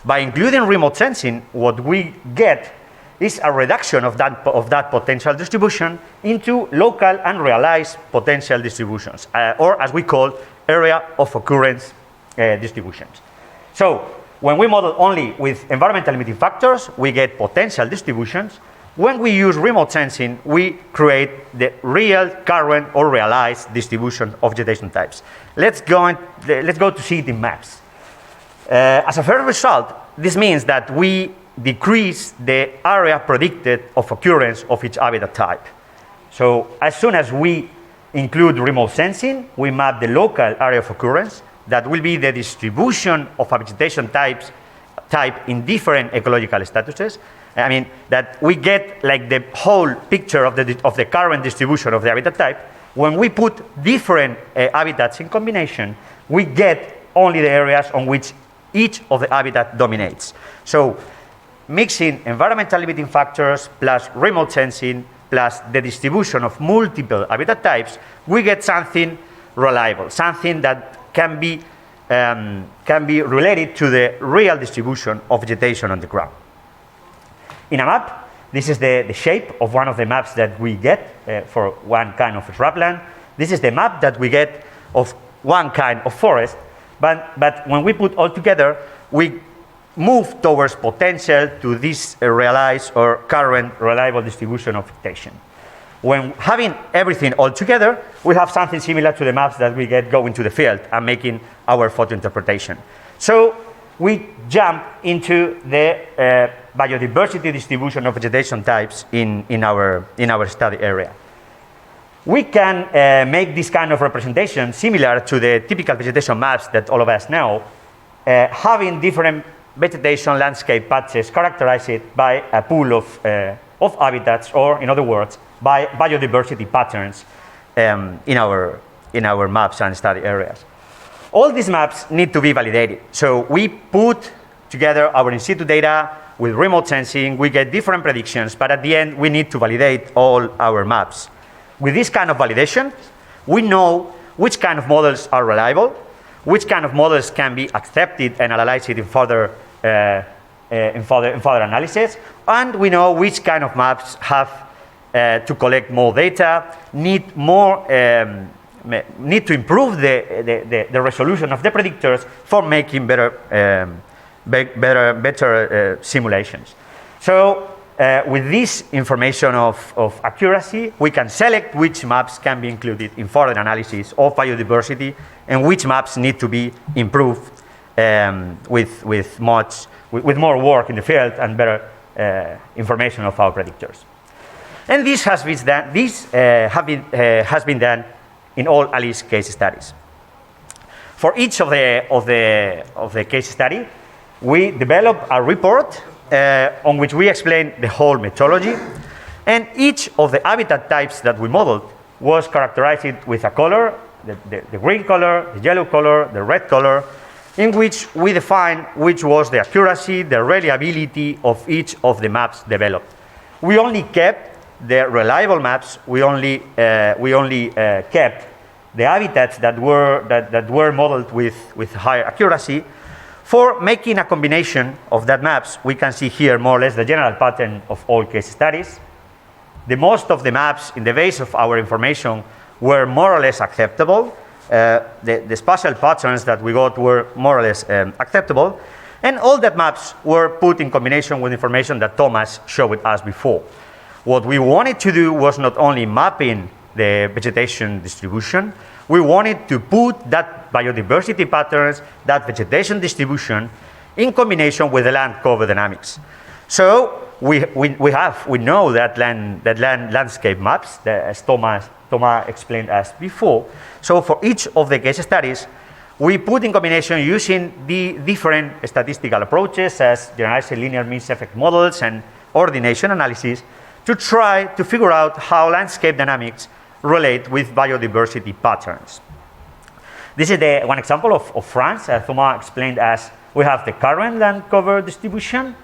By including remote sensing, what we get is a reduction of that potential distribution into local and realized potential distributions, or as we call, area of occurrence distributions. So when we model only with environmental limiting factors, we get potential distributions. When we use remote sensing, we create the real, current, or realized distribution of vegetation types. Let's go to see it in maps. As a first result, this means that we decrease the area predicted of occurrence of each habitat type. So as soon as we include remote sensing, we map the local area of occurrence. That will be the distribution of a vegetation type in different ecological statuses. I mean, that we get like the whole picture of the current distribution of the habitat type. When we put different habitats in combination, we get only the areas on which each of the habitat dominates. So mixing environmental limiting factors plus remote sensing plus the distribution of multiple habitat types, we get something reliable, something that can be related to the real distribution of vegetation on the ground. In a map, this is the shape of one of the maps that we get for one kind of shrubland. This is the map that we get of one kind of forest, but when we put all together, we move towards potential to this realized or current reliable distribution of vegetation. When having everything all together, we have something similar to the maps that we get going to the field and making our photo interpretation. So we jump into the biodiversity distribution of vegetation types in our study area. We can make this kind of representation similar to the typical vegetation maps that all of us know, having different vegetation landscape patches characterized by a pool of habitats, or in other words, by biodiversity patterns in our maps and study areas. All these maps need to be validated. So we put together our in situ data with remote sensing, we get different predictions, but at the end we need to validate all our maps. With this kind of validation, we know which kind of models are reliable, which kind of models can be accepted and analyzed in further analysis, and we know which kind of maps have to collect more data, need to improve the resolution of the predictors for making better simulations. So with this information of accuracy, we can select which maps can be included in further analysis of biodiversity and which maps need to be improved with more work in the field and better information of our predictors. And this has been done in all ALICE case studies. For each of the case study, we develop a report on which we explain the whole methodology, And each of the habitat types that we modeled was characterized with a color, the green color, the yellow color, the red color, in which we define which was the accuracy, the reliability of each of the maps developed. We only kept the reliable maps. We only kept the habitats that were modeled with higher accuracy. For making a combination of that maps, we can see here more or less the general pattern of all case studies. The most of the maps in the base of our information were more or less acceptable. The spatial patterns that we got were more or less acceptable. And all that maps were put in combination with information that Thomas showed us before. What we wanted to do was not only mapping the vegetation distribution, we wanted to put that biodiversity patterns, that vegetation distribution, in combination with the land cover dynamics. So we know that landscape maps, as Thomas explained us before. So for each of the case studies, we put in combination using the different statistical approaches as generalized linear means effect models and ordination analysis to try to figure out how landscape dynamics relate with biodiversity patterns. This is one example of France, as Thomas explained us. We have the current land cover distribution.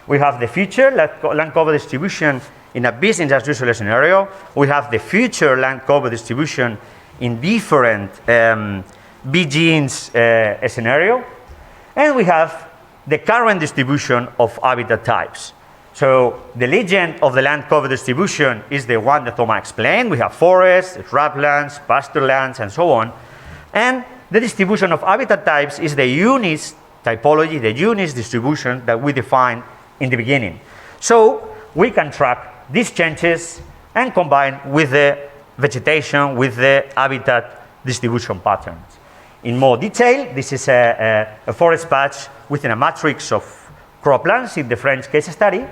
We have the future land cover distribution in a business as usual scenario. We have the future land cover distribution in different BGINs scenario. And we have the current distribution of habitat types. So the legend of the land cover distribution is the one that Thomas explained. We have forests, shrublands, pasturelands, and so on. And the distribution of habitat types is the UNIS typology, the UNIS distribution that we defined in the beginning. So we can track these changes and combine with the vegetation, with the habitat distribution patterns. In more detail, this is a forest patch within a matrix of croplands in the French case study.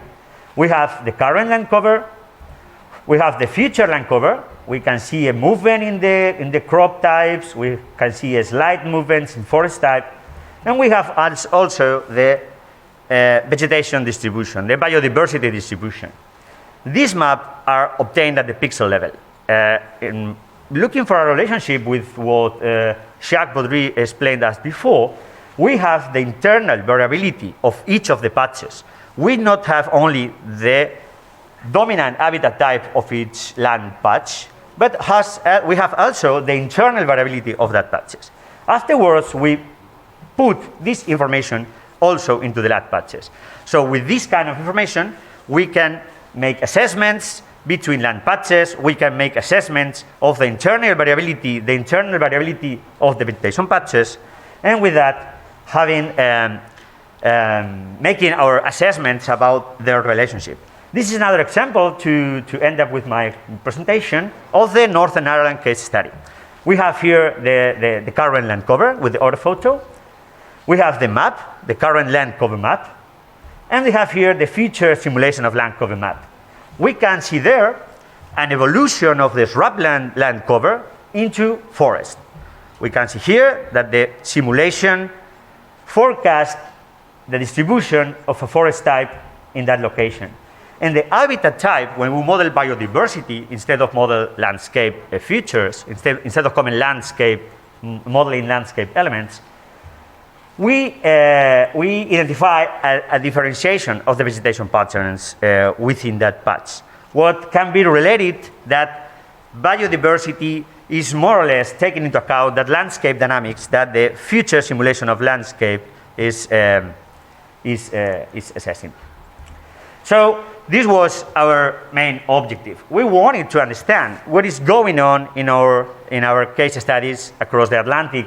We have the current land cover. We have the future land cover. We can see a movement in the crop types. We can see a slight movements in forest type. And we have also the vegetation distribution, the biodiversity distribution. These maps are obtained at the pixel level. In looking for a relationship with what Jacques Baudry explained us before, we have the internal variability of each of the patches. We not have only the dominant habitat type of each land patch, but we have also the internal variability of that patches. Afterwards, we put this information also into the land patches. So with this kind of information, we can make assessments between land patches. We can make assessments of the internal variability of the vegetation patches, and with that, making our assessments about their relationship. This is another example to end up with my presentation of the Northern Ireland case study. We have here the current land cover with the orthophoto. We have the map, the current land cover map, and we have here the future simulation of land cover map. We can see there an evolution of the shrubland land cover into forest. We can see here that the simulation forecast the distribution of a forest type in that location. And the habitat type, when we model biodiversity, instead of model landscape features, instead of common landscape, modeling landscape elements, we identify a differentiation of the vegetation patterns within that patch. What can be related that biodiversity is more or less taking into account that landscape dynamics that the future simulation of landscape is assessing. So this was our main objective. We wanted to understand what is going on in our case studies across the Atlantic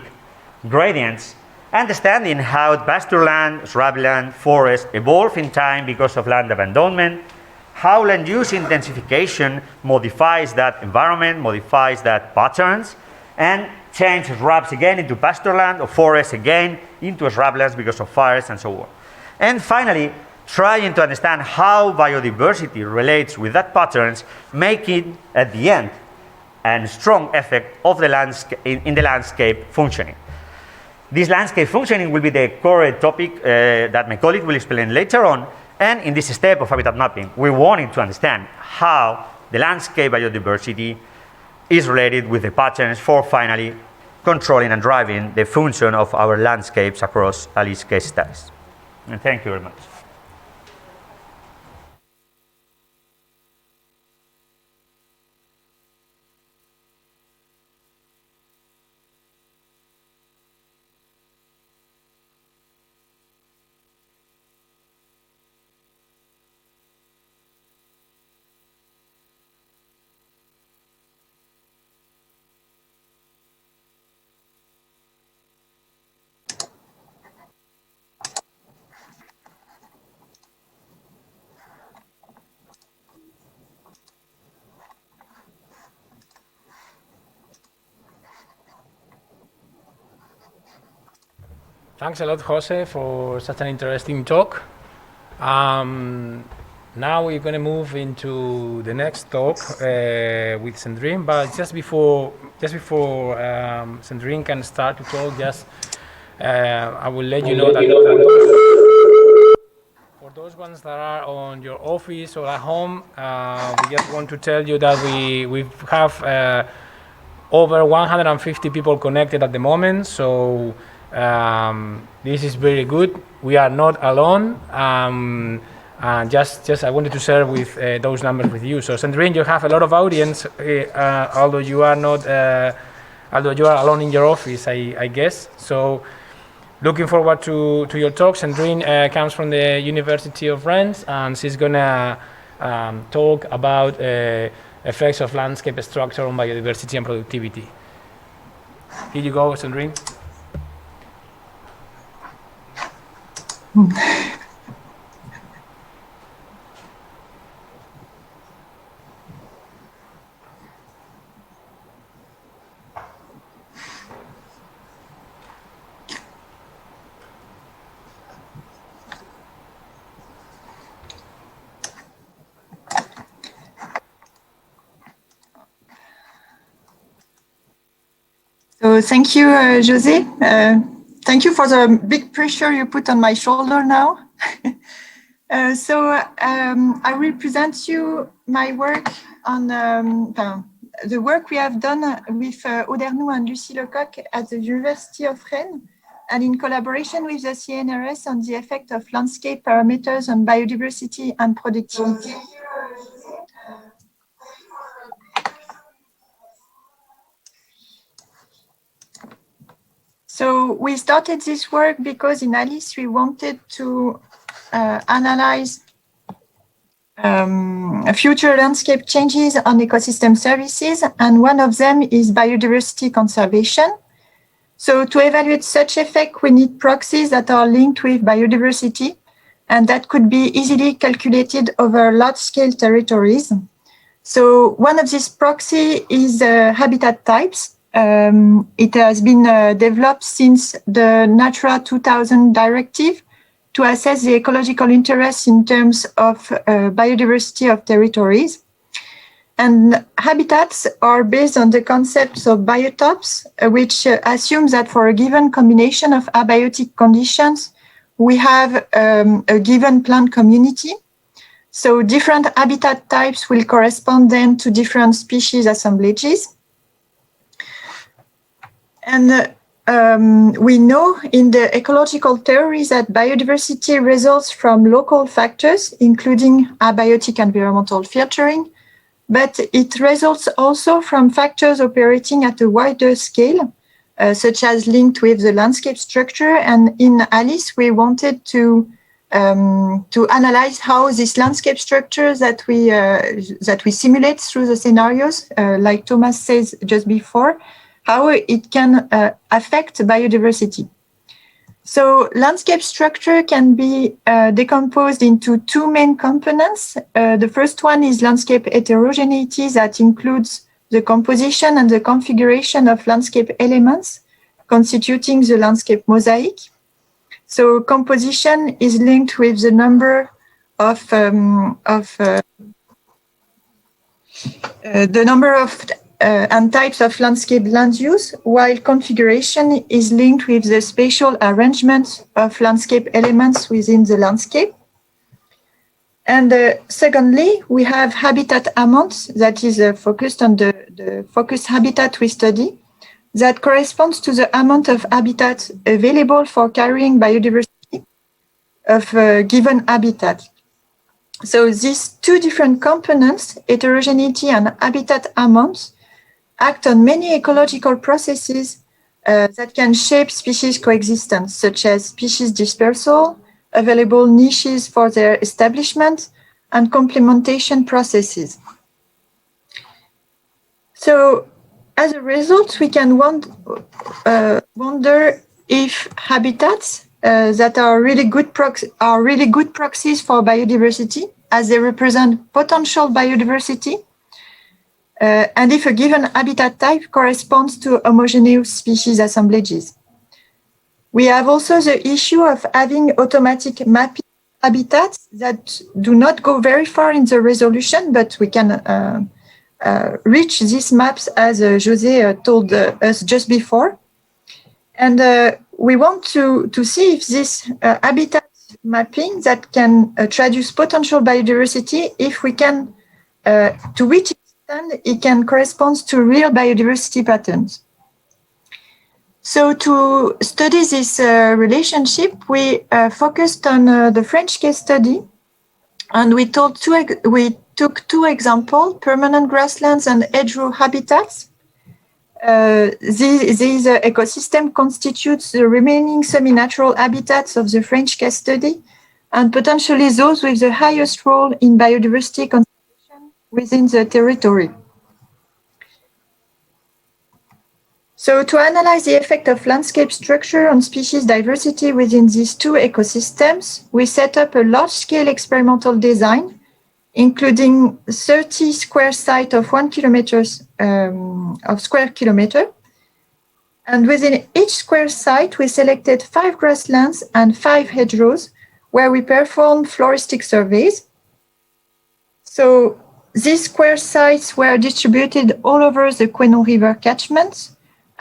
gradients, understanding how pastureland, shrubland, forest evolve in time because of land abandonment, how land use intensification modifies that environment, modifies that patterns, and change shrubs again into pastureland or forest again into shrublands because of fires and so on. And finally, trying to understand how biodiversity relates with that patterns, making at the end a strong effect of the landscape in the landscape functioning. This landscape functioning will be the core topic that my colleague will explain later on. And in this step of habitat mapping, we wanted to understand how the landscape biodiversity is related with the patterns for finally controlling and driving the function of our landscapes across ALICE case studies. And thank you very much. Thanks a lot, Jose, for such an interesting talk. Now we're going to move into the next talk with Sandrine, but just before Sandrine can start to talk, I will let you know that for those ones that are on your office or at home, we just want to tell you that we have over 150 people connected at the moment, so this is very good. We are not alone. And just I wanted to share with those numbers with you. So Sandrine, you have a lot of audience, although you are not, although you are alone in your office, I guess. So looking forward to your talk. Sandrine comes from the University of Rennes, and she's gonna talk about effects of landscape structure on biodiversity and productivity. Here you go, Sandrine. So thank you, Jose. Thank you for the big pressure you put on my shoulder now. I will present you my work on the work we have done with Aude Ernoult and Lucie Lecoq at the University of Rennes, and in collaboration with the CNRS on the effect of landscape parameters on biodiversity and productivity. So we started this work because in ALICE we wanted to analyze future landscape changes on ecosystem services, and one of them is biodiversity conservation. So to evaluate such effect, we need proxies that are linked with biodiversity, and that could be easily calculated over large-scale territories. So one of these proxies is habitat types. It has been developed since the Natura 2000 directive to assess the ecological interest in terms of biodiversity of territories. And habitats are based on the concepts of biotopes, which assumes that for a given combination of abiotic conditions, we have a given plant community. So different habitat types will correspond then to different species assemblages. And we know in the ecological theories that biodiversity results from local factors, including abiotic environmental filtering, but it results also from factors operating at a wider scale, such as linked with the landscape structure. And in ALICE, we wanted to analyze how these landscape structures that we simulate through the scenarios, like Thomas says just before, how it can affect biodiversity. So landscape structure can be decomposed into two main components. The first one is landscape heterogeneity, that includes the composition and the configuration of landscape elements constituting the landscape mosaic. So composition is linked with the number and types of landscape land use, while configuration is linked with the spatial arrangement of landscape elements within the landscape. And secondly, we have habitat amounts that is focused on the focused habitat we study that corresponds to the amount of habitat available for carrying biodiversity of a given habitat. So these two different components, heterogeneity and habitat amounts, act on many ecological processes that can shape species coexistence, such as species dispersal, available niches for their establishment, and complementation processes. So as a result, we can wonder if habitats that are really good proxies for biodiversity, as they represent potential biodiversity, and if a given habitat type corresponds to homogeneous species assemblages. We have also the issue of having automatic mapping habitats that do not go very far in the resolution, but we can reach these maps, as José told us just before. And we want to see if this habitat mapping that can traduce potential biodiversity, if we can, to which extent it can correspond to real biodiversity patterns. So to study this relationship, we focused on the French case study, and we took two examples, permanent grasslands and hedgerow habitats. These ecosystem constitutes the remaining semi-natural habitats of the French case study, and potentially those with the highest role in biodiversity conservation within the territory. So to analyze the effect of landscape structure on species diversity within these two ecosystems, we set up a large-scale experimental design, including 30 square sites of 1 kilometer of square kilometer. And within each square site, we selected 5 grasslands and 5 hedgerows, where we performed floristic surveys. So these square sites were distributed all over the Quenon River catchment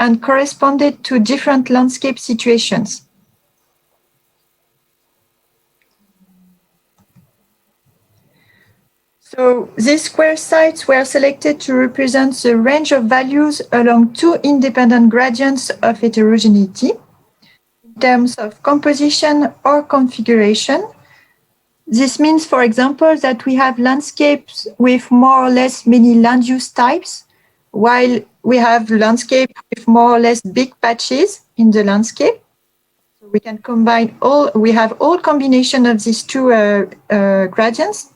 and corresponded to different landscape situations. So these square sites were selected to represent the range of values along 2 independent gradients of heterogeneity in terms of composition or configuration. This means, for example, that we have landscapes with more or less many land use types, while we have landscape with more or less big patches in the landscape. So we can combine we have all combination of these two gradients.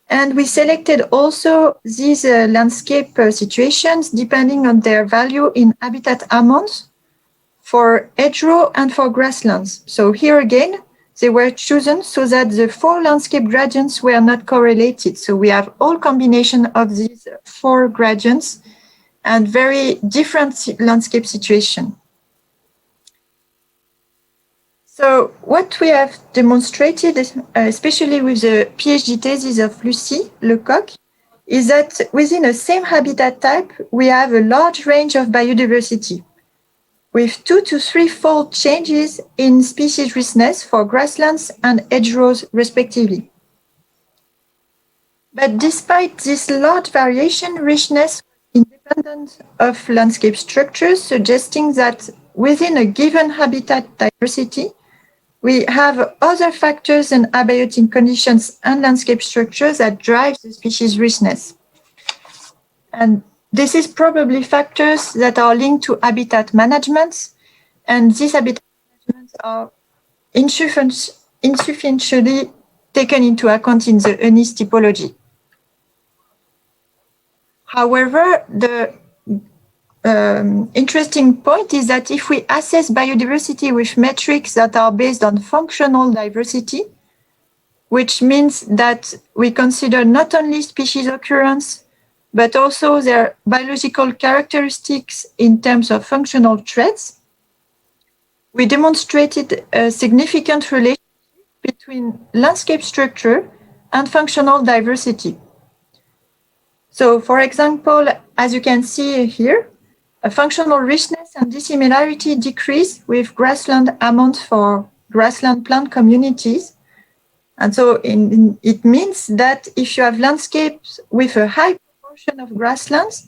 And we selected also these landscape situations depending on their value in habitat amounts for hedgerow and for grasslands. So here again, they were chosen so that the 4 landscape gradients were not correlated. So we have all combination of these 4 gradients and very different landscape situation. So what we have demonstrated, especially with the PhD thesis of Lucie Lecoq, is that within a same habitat type, we have a large range of biodiversity, with 2 to 3-fold changes in species richness for grasslands and hedgerows, respectively. But despite this large variation, richness is independent of landscape structures, suggesting that within a given habitat diversity, we have other factors and abiotic conditions and landscape structures that drive the species richness. And this is probably factors that are linked to habitat management, and these habitat managements are insufficiently taken into account in the UNIS typology. However, the interesting point is that if we assess biodiversity with metrics that are based on functional diversity, which means that we consider not only species occurrence, but also their biological characteristics in terms of functional traits, we demonstrated a significant relationship between landscape structure and functional diversity. So, for example, as you can see here, a functional richness and dissimilarity decrease with grassland amount for grassland plant communities. And so it means that if you have landscapes with a high proportion of grasslands,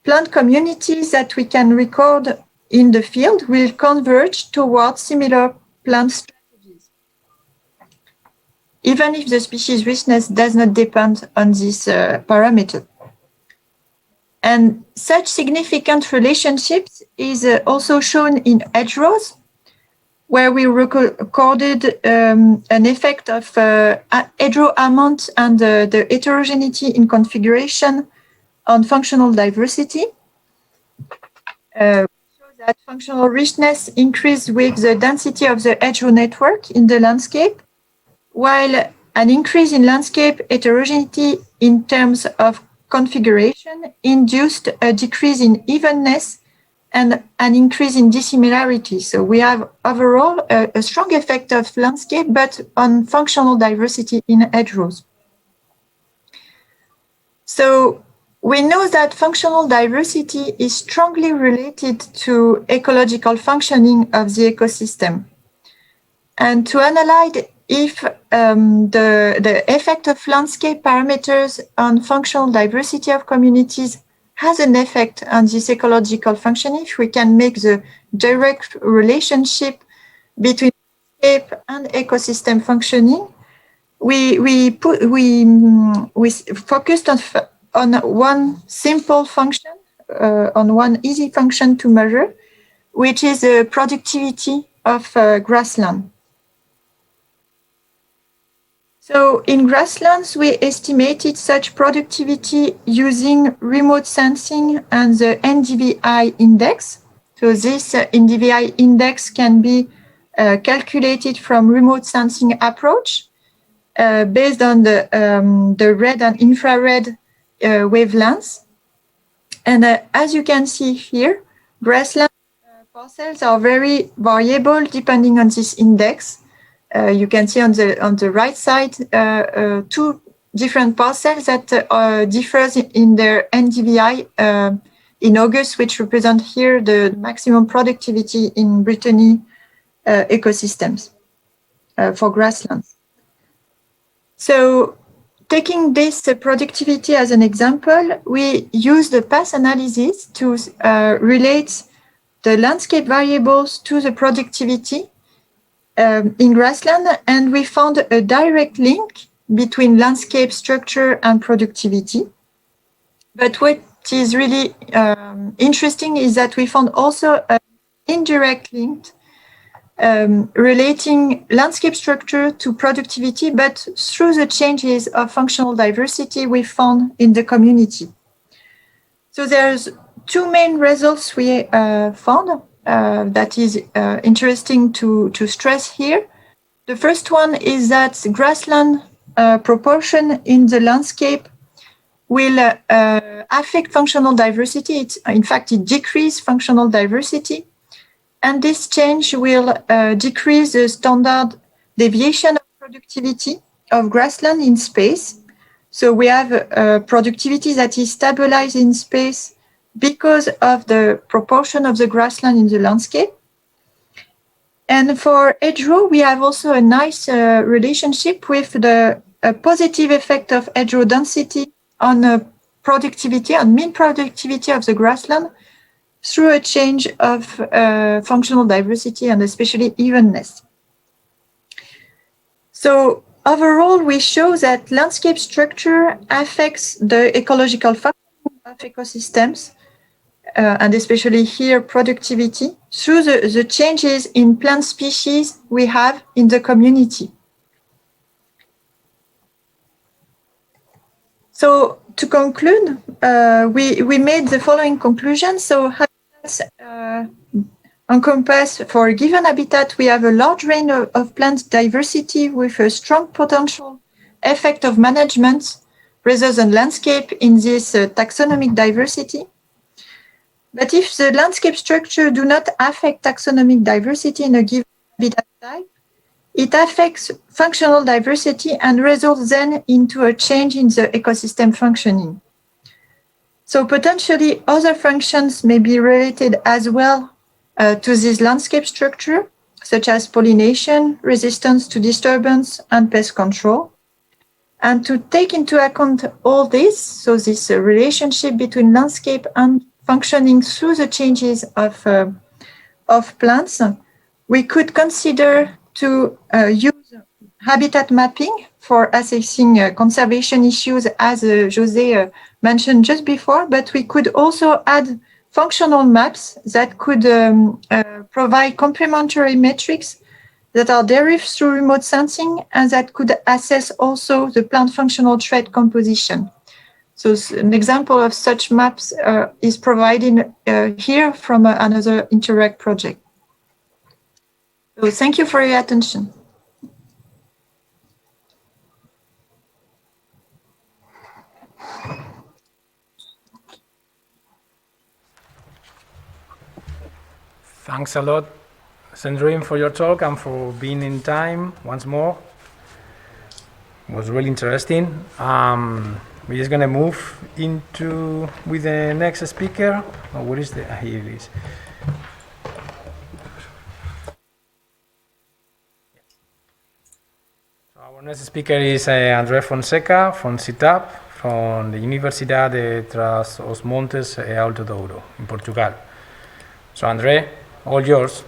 plant communities that we can record in the field will converge towards similar plant strategies, even if the species richness does not depend on this parameter. And such significant relationships is also shown in hedgerows, where we recorded an effect of hedgerow amount and the heterogeneity in configuration on functional diversity. Shows that functional richness increased with the density of the hedgerow network in the landscape, while an increase in landscape heterogeneity in terms of configuration induced a decrease in evenness and an increase in dissimilarity. So we have overall a strong effect of landscape, but on functional diversity in hedgerows. So we know that functional diversity is strongly related to ecological functioning of the ecosystem. And to analyze if the effect of landscape parameters on functional diversity of communities has an effect on this ecological functioning, if we can make the direct relationship between landscape and ecosystem functioning, we focused on one simple function, on one easy function to measure, which is the productivity of grassland. So in grasslands, we estimated such productivity using remote sensing and the NDVI index. So this NDVI index can be calculated from remote sensing approach based on the red and infrared wavelengths. And as you can see here, grassland parcels are very variable depending on this index. You can see on the right side two different parcels that differs in their NDVI in August, which represent here the maximum productivity in Brittany ecosystems for grasslands. So taking this productivity as an example, we use the path analysis to relate the landscape variables to the productivity in grassland, and we found a direct link between landscape structure and productivity. But what is really interesting is that we found also an indirect link relating landscape structure to productivity, but through the changes of functional diversity we found in the community. So there's two main results we found that is interesting to stress here. The first one is that grassland proportion in the landscape will affect functional diversity. In fact, it decreases functional diversity. And this change will decrease the standard deviation of productivity of grassland in space. So we have productivity that is stabilized in space because of the proportion of the grassland in the landscape. And for hedgerow, we have also a nice relationship with the positive effect of hedgerow density on productivity, on mean productivity of the grassland through a change of functional diversity and especially evenness. So overall, we show that landscape structure affects the ecological functioning of ecosystems, and especially here productivity, through the changes in plant species we have in the community. So to conclude, we made the following conclusion. So habitats encompass, for a given habitat, we have a large range of plant diversity with a strong potential effect of management rather than landscape in this taxonomic diversity. But if the landscape structure do not affect taxonomic diversity in a given habitat type, it affects functional diversity and results then into a change in the ecosystem functioning. So potentially other functions may be related as well to this landscape structure, such as pollination, resistance to disturbance, and pest control. And to take into account all this, so this relationship between landscape and functioning through the changes of plants, we could consider to use habitat mapping for assessing conservation issues, as José mentioned just before, but we could also add functional maps that could provide complementary metrics that are derived through remote sensing and that could assess also the plant functional trait composition. So an example of such maps is provided here from another Interreg project. So thank you for your attention. Thanks a lot, Sandrine, for your talk and for being in time once more. It was really interesting. We're just going to move into with the next speaker. Oh, where is the? Here it is. So our next speaker is André Fonseca from CITAP, from the Universidade de Trás-os-Montes e Alto Douro in Portugal. So André, all yours.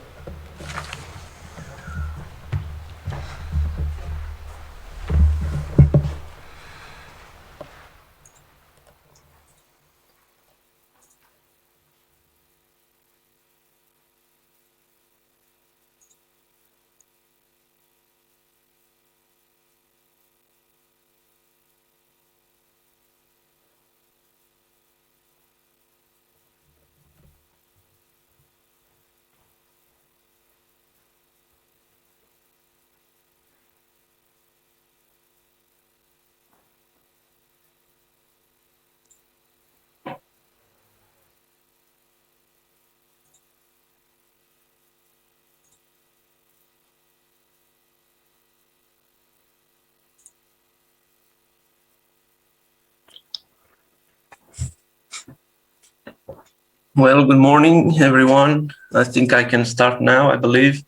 Well, good morning, everyone. I think I can start now, I believe.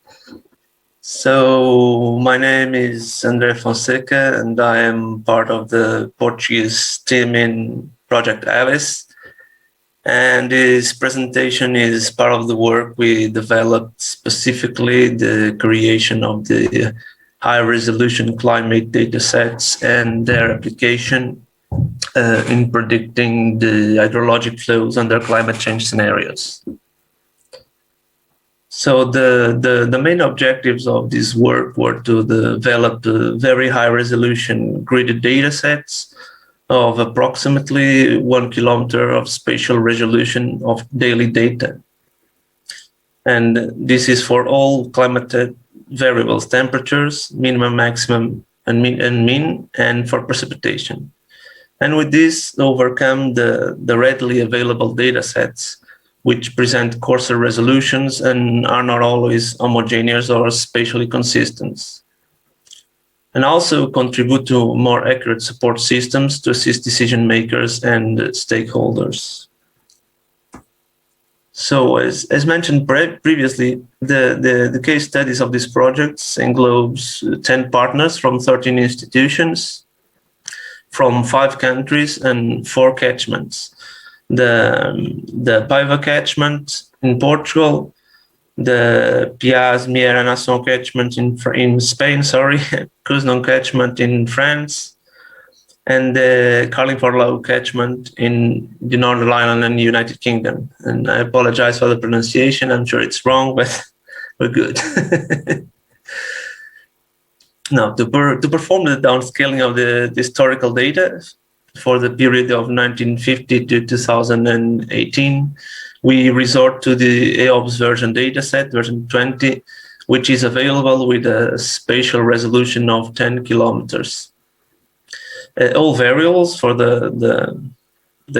So my name is André Fonseca, and I am part of the Portuguese team in Project Alice. And this presentation is part of the work we developed, specifically the creation of the high-resolution climate datasets and their application in predicting the hydrologic flows under climate change scenarios. So the main objectives of this work were to develop very high-resolution gridded datasets of approximately 1 kilometer of spatial resolution of daily data. And this is for all climate variables, temperatures, minimum, maximum, and mean, and for precipitation. And with this, overcome the readily available data sets, which present coarser resolutions and are not always homogeneous or spatially consistent. And also contribute to more accurate support systems to assist decision makers and stakeholders. So as mentioned previously, the case studies of these projects englobes 10 partners from 13 institutions, from 5 countries and 4 catchments. The Paiva catchment in Portugal, the Piaz Miera Nação catchment in Spain, Cusnon catchment in France, and the Carling-Forlau catchment in the Northern Ireland and United Kingdom. And I apologize for the pronunciation, I'm sure it's wrong, but we're good. Now, to perform the downscaling of the historical data for the period of 1950 to 2018, we resort to the EOBS version dataset, version 20, which is available with a spatial resolution of 10 kilometers. All variables for the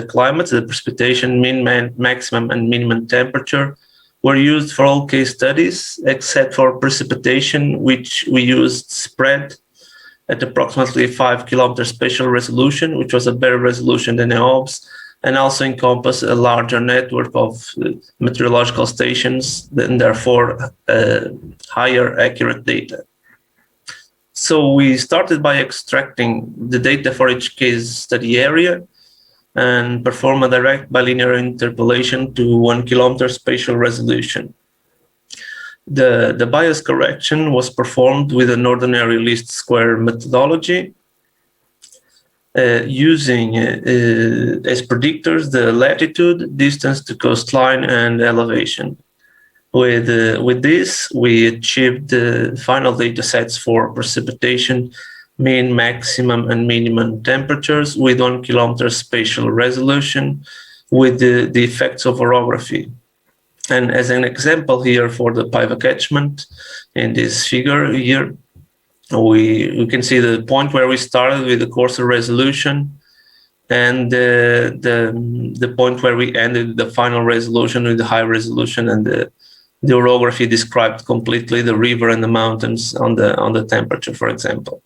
climate, the precipitation, mean, maximum, and minimum temperature were used for all case studies, except for precipitation, which we used spread at approximately 5 kilometer spatial resolution, which was a better resolution than EOBS, and also encompass a larger network of meteorological stations and therefore higher accurate data. So we started by extracting the data for each case study area and perform a direct bilinear interpolation to 1 kilometer spatial resolution. The bias correction was performed with an ordinary least square methodology, using as predictors the latitude, distance to coastline, and elevation. With this, we achieved the final data sets for precipitation, mean, maximum, and minimum temperatures with 1 kilometer spatial resolution with the effects of orography. And as an example here for the Paiva catchment in this figure here, we can see the point where we started with the coarser resolution and the point where we ended the final resolution with the high resolution, and the orography described completely the river and the mountains on the temperature, for example.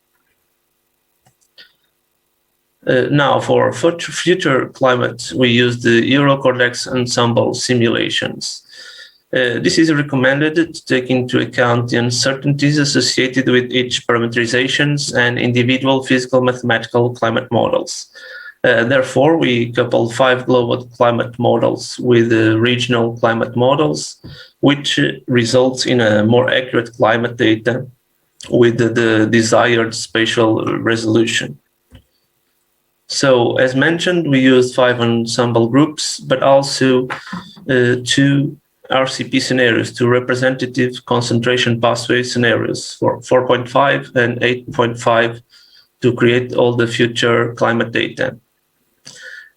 Now, for future climate, we use the Eurocordex ensemble simulations. This is recommended to take into account the uncertainties associated with each parameterizations and individual physical mathematical climate models. Therefore, we couple 5 global climate models with regional climate models, which results in a more accurate climate data with the desired spatial resolution. So, as mentioned, we used 5 ensemble groups, but also 2 RCP scenarios, 2 representative concentration pathway scenarios for 4.5 and 8.5 to create all the future climate data.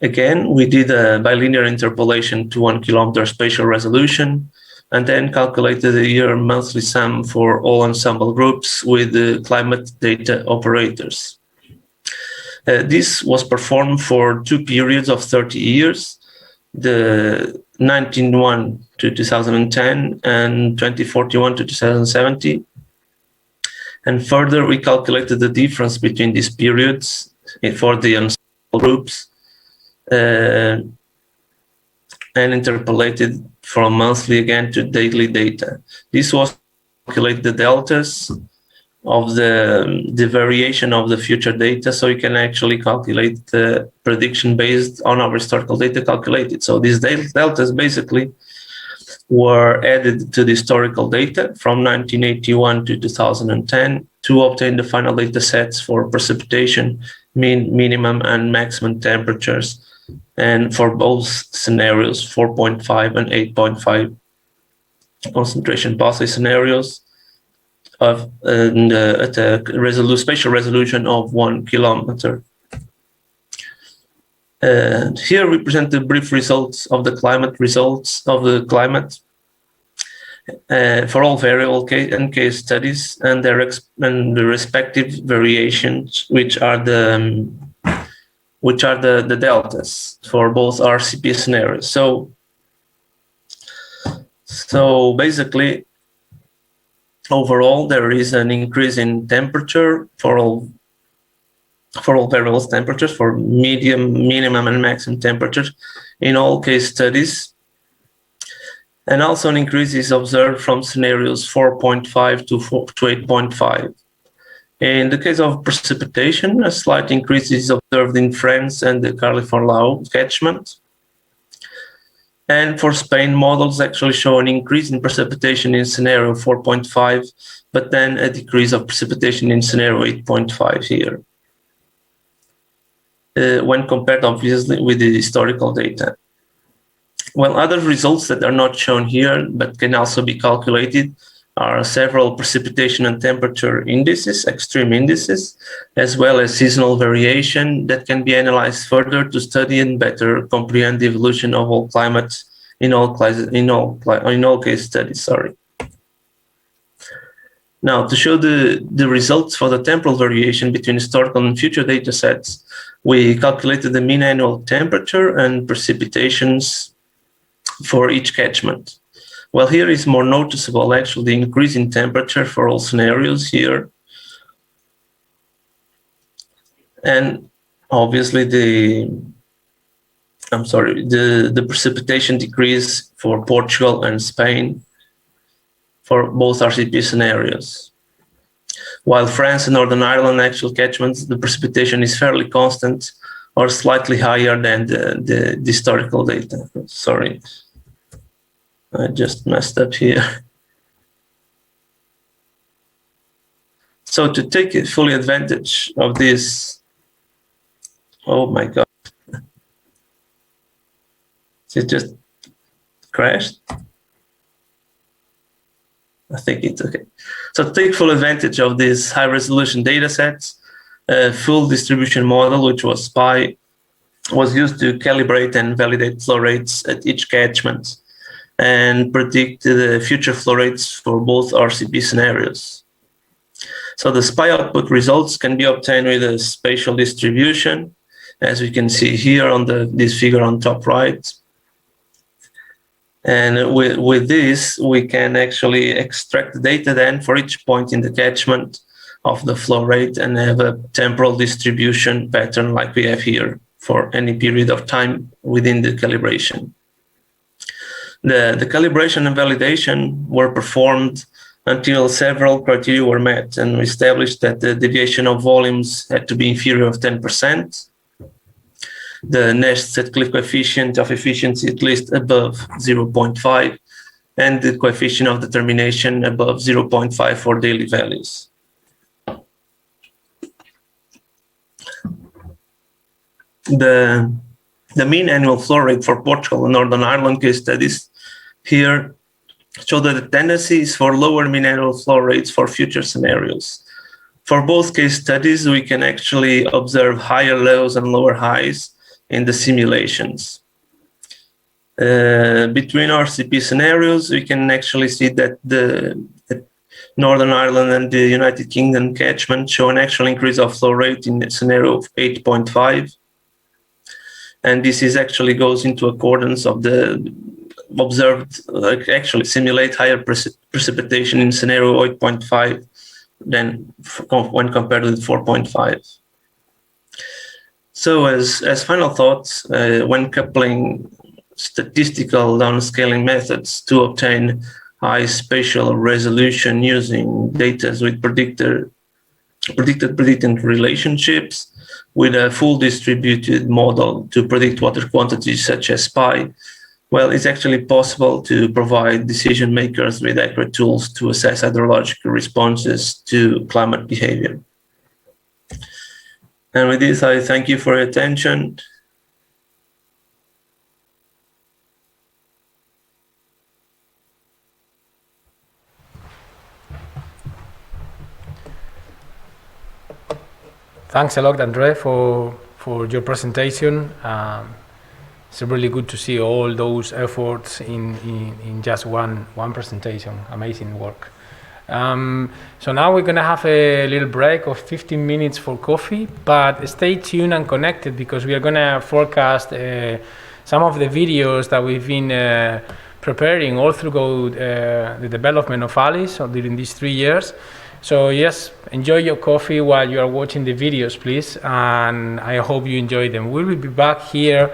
Again, we did a bilinear interpolation to 1 kilometer spatial resolution, and then calculated a year monthly sum for all ensemble groups with the climate data operators. This was performed for 2 periods of 30 years, the 1901 to 2010 and 2041 to 2070. And further, we calculated the difference between these periods for the ensemble groups and interpolated from monthly again to daily data. This was calculate the deltas of the variation of the future data, so you can actually calculate the prediction based on our historical data calculated. So these deltas basically were added to the historical data from 1981 to 2010 to obtain the final data sets for precipitation, mean, minimum, and maximum temperatures, and for both scenarios, 4.5 and 8.5 concentration pathway scenarios of at a spatial resolution of 1 kilometer. Here we present the brief results of the climate for all variable case studies and the respective variations, which are the deltas for both RCP scenarios. So basically, overall, there is an increase in temperature for all variables temperatures, for medium, minimum, and maximum temperatures in all case studies. And also an increase is observed from scenarios 4.5 to 8.5. In the case of precipitation, a slight increase is observed in France and the California catchment. And for Spain, models actually show an increase in precipitation in scenario 4.5, but then a decrease of precipitation in scenario 8.5 here, when compared obviously with the historical data. Well, other results that are not shown here, but can also be calculated, are several precipitation and temperature indices, extreme indices, as well as seasonal variation that can be analyzed further to study and better comprehend the evolution of all climates in all case studies. Sorry. Now, to show the results for the temporal variation between historical and future data sets, we calculated the mean annual temperature and precipitations for each catchment. Well, here is more noticeable, actually, the increase in temperature for all scenarios here. And obviously, I'm sorry, the precipitation decrease for Portugal and Spain for both RCP scenarios. While France and Northern Ireland actual catchments, the precipitation is fairly constant or slightly higher than the historical data. Sorry, I just messed up here. So to take fully advantage of this, oh my God, it just crashed. I think it's okay. So to take full advantage of these high resolution data sets, a full distribution model, which was SPI, was used to calibrate and validate flow rates at each catchment and predict the future flow rates for both RCP scenarios. So the SPI output results can be obtained with a spatial distribution, as we can see here on this figure on top right. And with this, we can actually extract the data then for each point in the catchment of the flow rate and have a temporal distribution pattern like we have here for any period of time within the calibration. The calibration and validation were performed until several criteria were met, and we established that the deviation of volumes had to be inferior of 10%. The Nash set-cliff coefficient of efficiency at least above 0.5, and the coefficient of determination above 0.5 for daily values. The mean annual flow rate for Portugal and Northern Ireland case studies here show that the tendency is for lower mean annual flow rates for future scenarios. For both case studies, we can actually observe higher lows and lower highs in the simulations. Between RCP scenarios, we can actually see that the Northern Ireland and the United Kingdom catchment show an actual increase of flow rate in the scenario of 8.5. And this is actually goes into accordance of the observed, actually simulate higher precipitation in scenario 8.5 than when compared with 4.5. So as final thoughts, when coupling statistical downscaling methods to obtain high spatial resolution using data with predicted predictant relationships with a full distributed model to predict water quantities such as SPI, well, it's actually possible to provide decision makers with accurate tools to assess hydrological responses to climate behavior. And with this, I thank you for your attention. Thanks a lot, Andre, for your presentation. It's really good to see all those efforts in just one presentation. Amazing work. So now we're going to have a little break of 15 minutes for coffee, but stay tuned and connected because we are going to forecast some of the videos that we've been preparing all through the development of Alice during these 3 years. So yes, enjoy your coffee while you are watching the videos, please, and I hope you enjoy them. We will be back here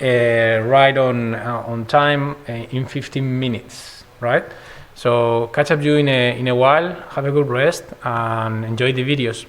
right on time in 15 minutes, right? So catch up you in a while, have a good rest, and enjoy the videos.